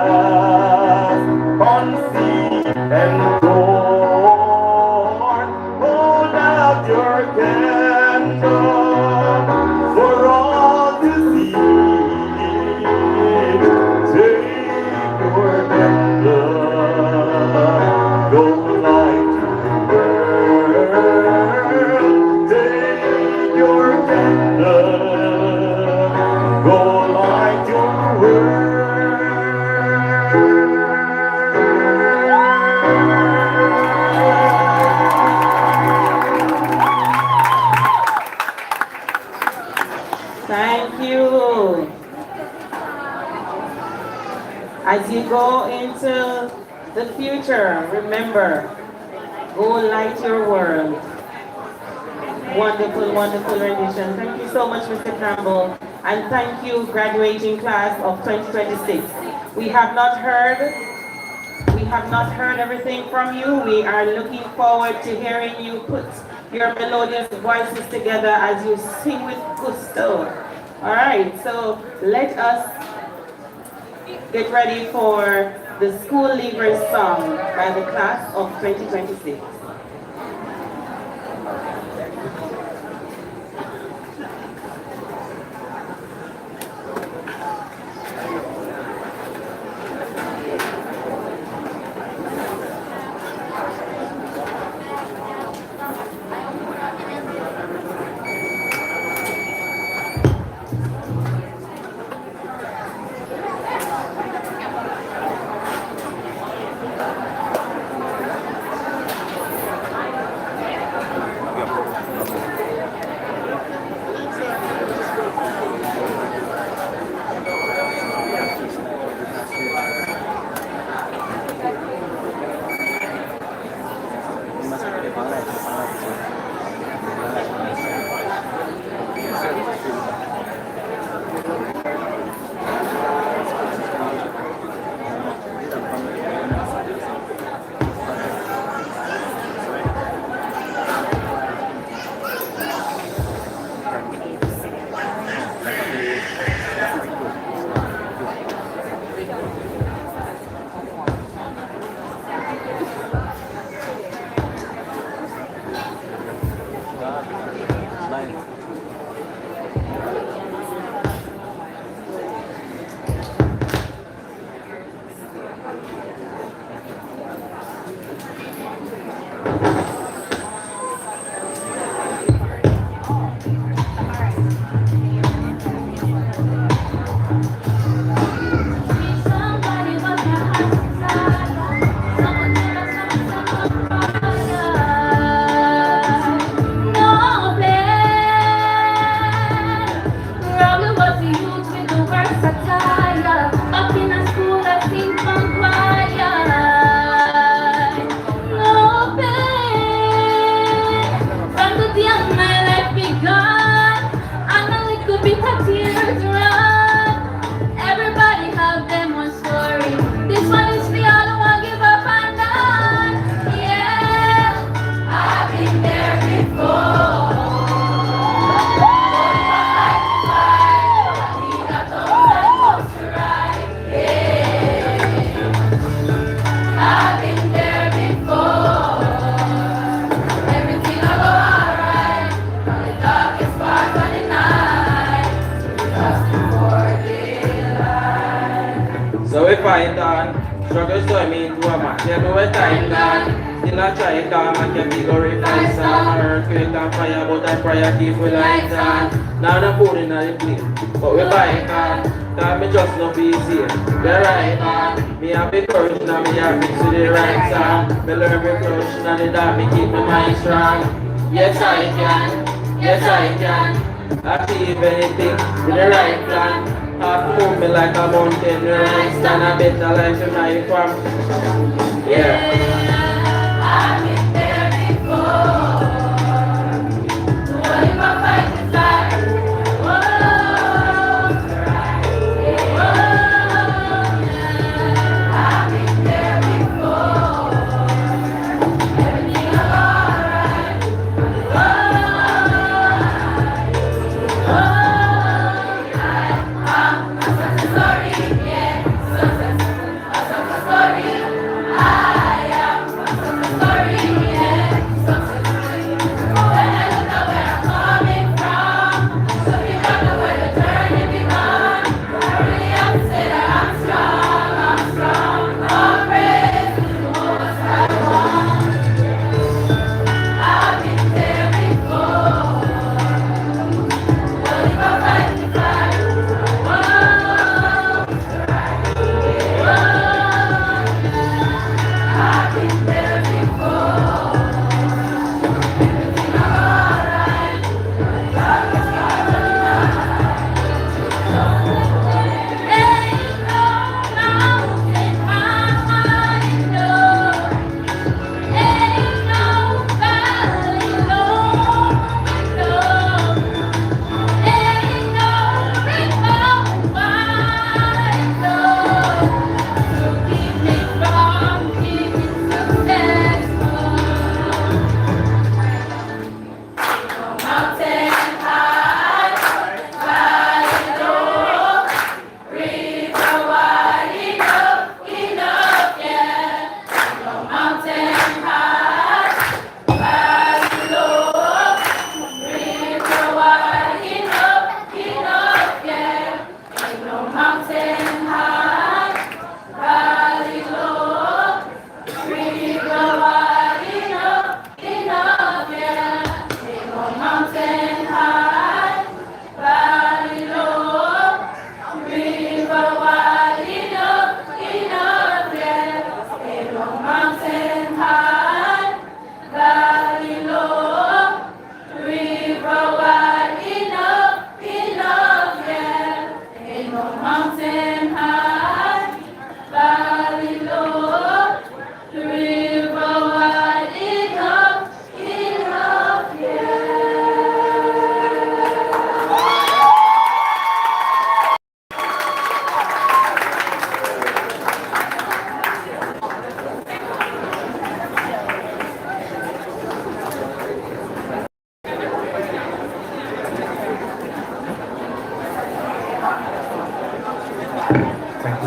unseen and torn. Hold out your candle for all to see. Take your candle, go light your world. Take your candle, go light your world.
Thank you. As you go into the future, remember, go light your world. Wonderful, wonderful rendition. Thank you so much, Mr. Campbell. And thank you, graduating class of 2026. We have not heard everything from you. We are looking forward to hearing you put your melodious voices together as you sing with gusto. All right, so let us get ready for the school leavers song by the class of 2026.
fight on. Struggle so I mean to a match. Yeah, me where time gone. Still I try it on. Man can be glorified son. Earthquake and fire, but I pray keep we lights on. Now the food in the plate, but we buy it on. Cause me just no be easy. The right man. Me have the courage now. Me have mix with the right song. Me learn me crush now the that me keep my mind strong. Yes I can. Yes I can. Achieve anything with the right plan. Half move me like a mountain, the right stand a better life to my from. Yeah. I've been there before. What if I fight the fight? I've been there before. Everything alright.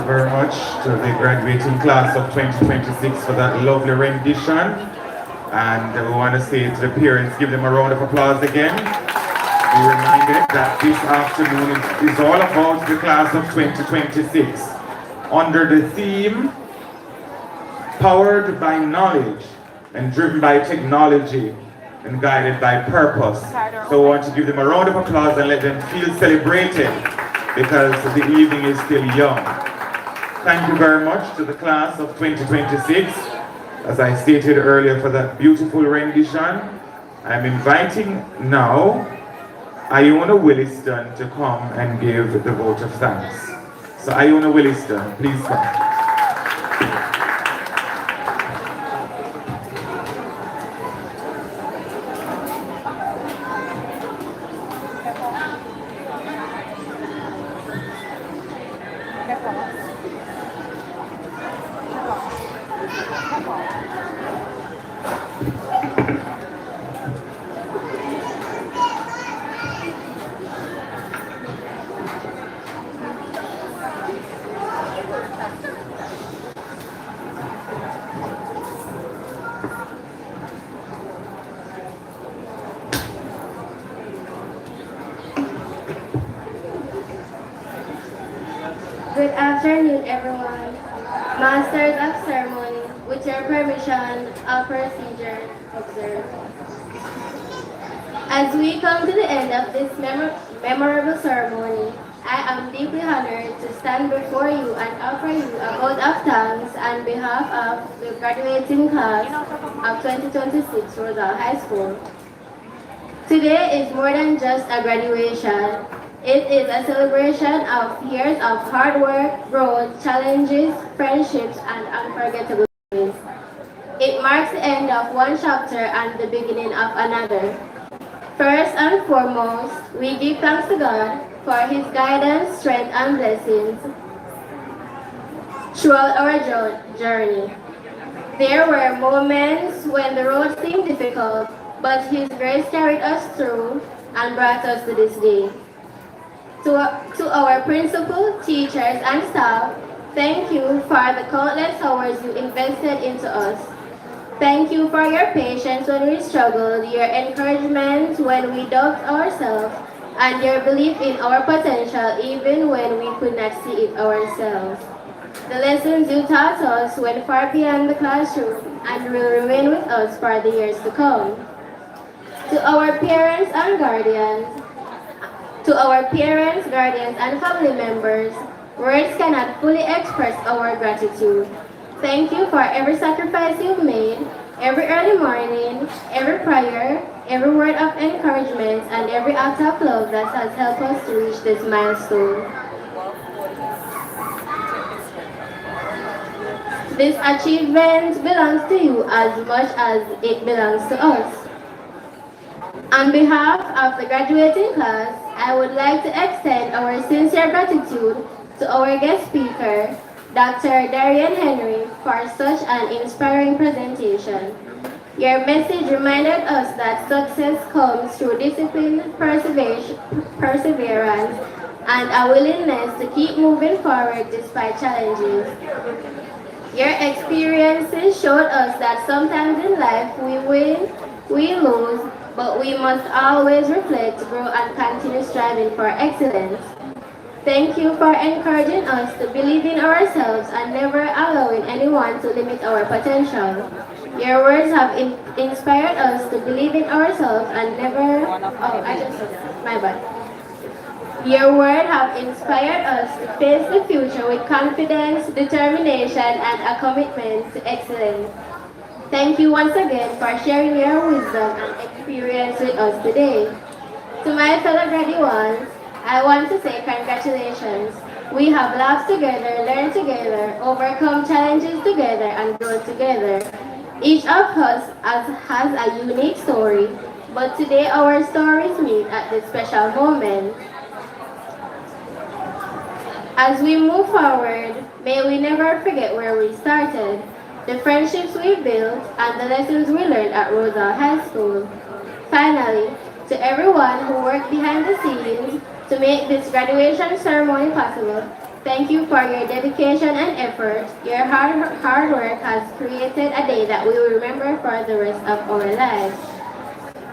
Very much to the graduating class of 2026 for that lovely rendition, and we want to say to the parents, give them a round of applause again. Be reminded that this afternoon is all about the class of 2026 under the theme powered by knowledge and driven by technology and guided by purpose. So I want to give them a round of applause and let them feel celebrated because the evening is still young. Thank you very much to the class of 2026. As I stated earlier, for that beautiful rendition, I'm inviting now Iona Williston to come and give the vote of thanks. So Iona Williston, please come.
Good afternoon, everyone. Masters of Ceremony, with your permission, all procedures observed. As we come to the end of this memorable ceremony, I am deeply honored to stand before you and offer you a vote of thanks on behalf of the graduating class of 2026 Rhodes High School. Today is more than just a graduation. It is a celebration of years of hard work, growth, challenges, friendships, and unforgettable memories. It marks the end of one chapter and the beginning of another. First and foremost, we give thanks to God for His guidance, strength, and blessings throughout our journey. There were moments when the road seemed difficult, but His grace carried us through and brought us to this day. To our principal, teachers, and staff, thank you for the countless hours you invested into us. Thank you for your patience when we struggled, your encouragement when we doubted ourselves, and your belief in our potential even when we could not see it ourselves. The lessons you taught us went far beyond the classroom and will remain with us for the years to come. To our parents, guardians, and family members, words cannot fully express our gratitude. Thank you for every sacrifice you've made, every early morning, every prayer, every word of encouragement, and every act of love that has helped us to reach this milestone. This achievement belongs to you as much as it belongs to us. On behalf of the graduating class, I would like to extend our sincere gratitude to our guest speaker, Dr. Darien for such an inspiring presentation. Your message reminded us that success comes through discipline, perseverance, and a willingness to keep moving forward despite challenges. Your experiences showed us that sometimes in life we win, we lose, but we must always reflect, grow, and continue striving for excellence. Thank you for encouraging us to believe in ourselves and never allowing anyone to limit our potential. Your words have inspired us to believe in ourselves and never... Your word have inspired us to face the future with confidence, determination, and a commitment to excellence. Thank you once again for sharing your wisdom and experience with us today. To my fellow graduates, I want to say congratulations. We have laughed together, learned together, overcome challenges together, and grown together. Each of us has a unique story, but today our stories meet at this special moment. As we move forward, may we never forget where we started, the friendships we built, and the lessons we learned at Rhodes High School. Finally, to everyone who worked behind the scenes to make this graduation ceremony possible, thank you for your dedication and effort. Your hard work has created a day that we will remember for the rest of our lives.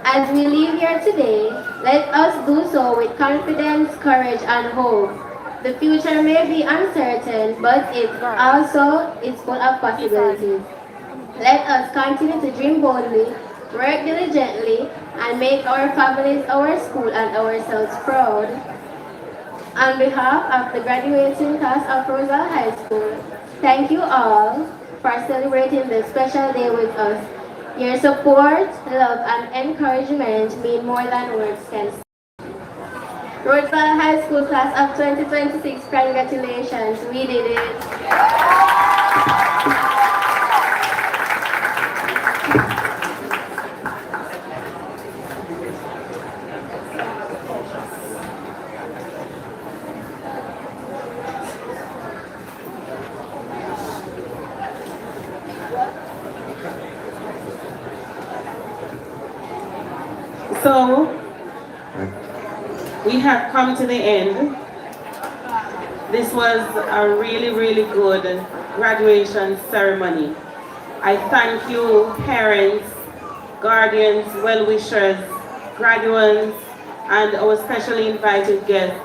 As we leave here today, let us do so with confidence, courage, and hope. The future may be uncertain, but it also is full of possibilities. Let us continue to dream boldly, work diligently, and make our families, our school, and ourselves proud. On behalf of the graduating class of Rhodes High School, thank you all for celebrating this special day with us. Your support, love, and encouragement mean more than words can say. Rhodes High School class of 2026, congratulations, we did it.
So, we have come to the end. This was a really, really good graduation ceremony. I thank you, parents, guardians, well-wishers, graduates, and our specially invited guests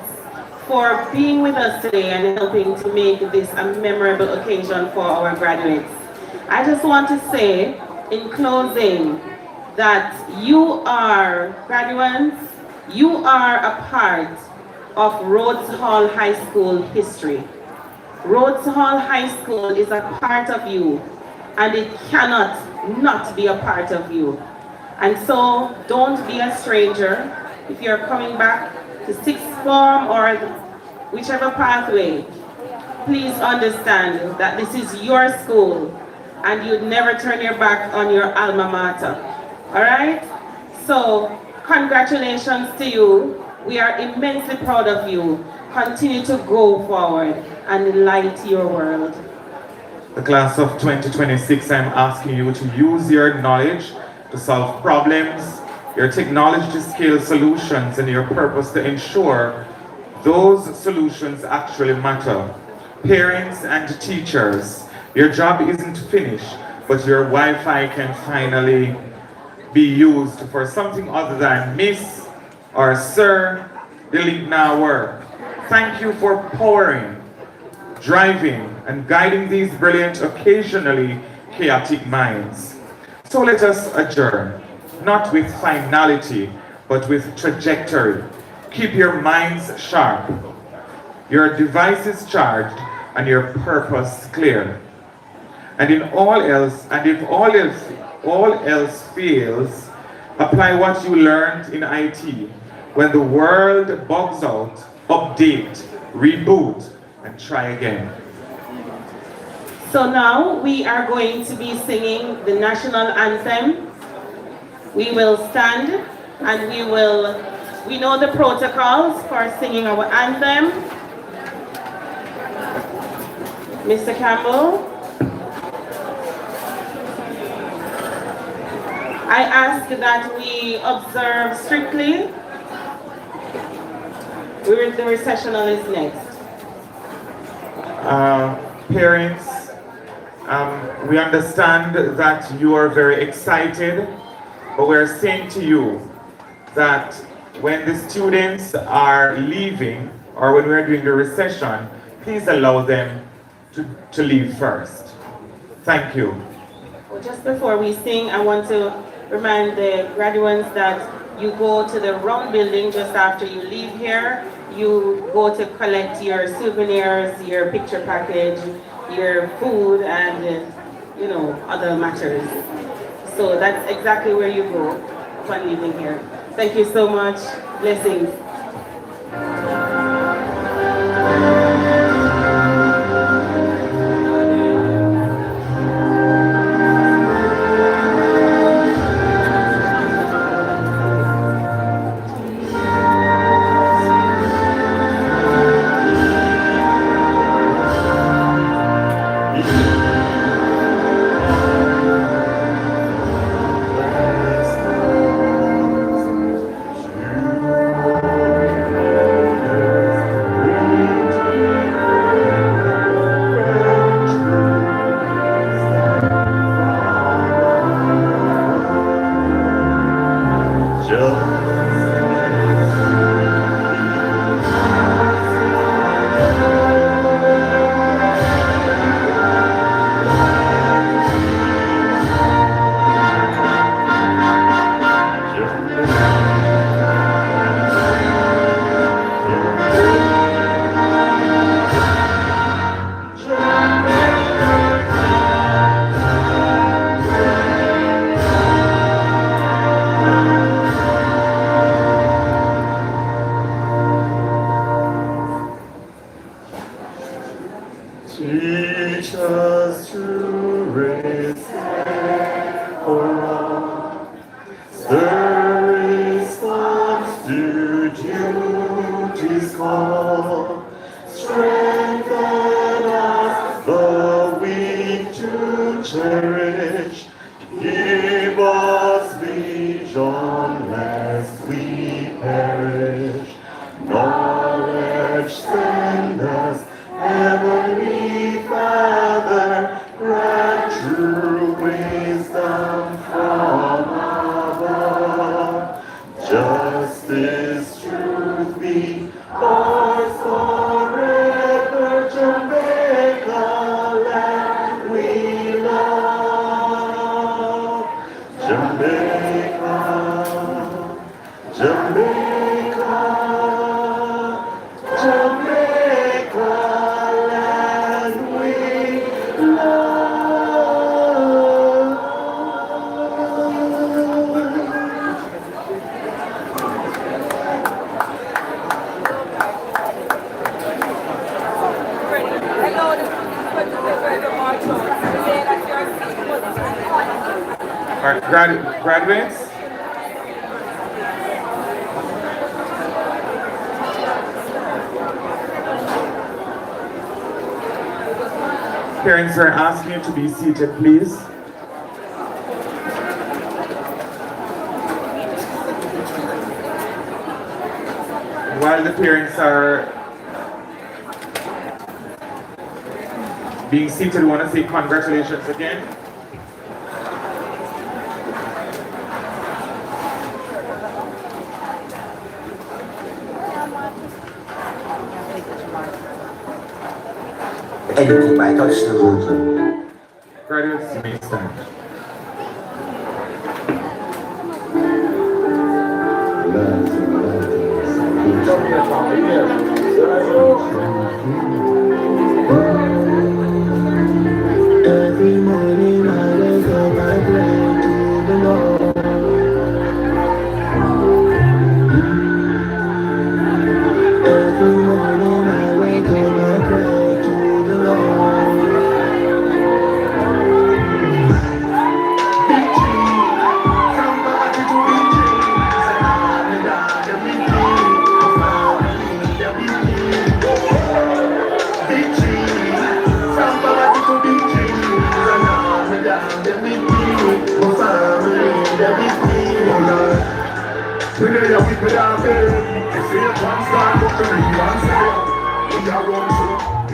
for being with us today and helping to make this a memorable occasion for our graduates. I just want to say in closing that you are graduates, you are a part of Rhodes Hall High School history. Rhodes Hall High School is a part of you, and it cannot not be a part of you. And so don't be a stranger. If you're coming back to sixth form or whichever pathway, please understand that this is your school and you'd never turn your back on your alma mater. All right? So congratulations to you. We are immensely proud of you. Continue to go forward and light your world.
The class of 2026, I'm asking you to use your knowledge to solve problems, your technology to scale solutions, and your purpose to ensure those solutions actually matter. Parents and teachers, your job isn't finished, but your Wi-Fi can finally be used for something other than Miss or Sir, delete now work. Thank you for powering, driving, and guiding these brilliant, occasionally chaotic minds. So let us adjourn, not with finality, but with trajectory. Keep your minds sharp, your devices charged, and your purpose clear. And in all else, and if all else fails, apply what you learned in IT. When the world bugs out, update, reboot, and try again.
So now we are going to be singing the national anthem. We will stand and we know the protocols for singing our anthem. Mr. Campbell. I ask that we observe strictly. The recessional is next.
Parents, we understand that you are very excited, but we're saying to you that when the students are leaving or when we're doing the recession, please allow them to leave first. Thank you.
Well, just before we sing, I want to remind the graduates that you go to the round building just after you leave here. You go to collect your souvenirs, your picture package, your food, and other matters. So that's exactly where you go upon leaving here. Thank you so much. Blessings.
Justice, truth be our song. Jamaica, Jamaica, land we love.
All right, graduates. Parents are asking you to be seated, please. While the parents are being seated, we want to say congratulations again.
Edited by Touch the Rhodes.
Graduates, you may stand.
Every morning I wake up, I pray to the Lord. Every morning I wake up, I pray to the Lord. Victory, somebody to victory. Today we could have been. They say it once, start up to me once again. We are going through.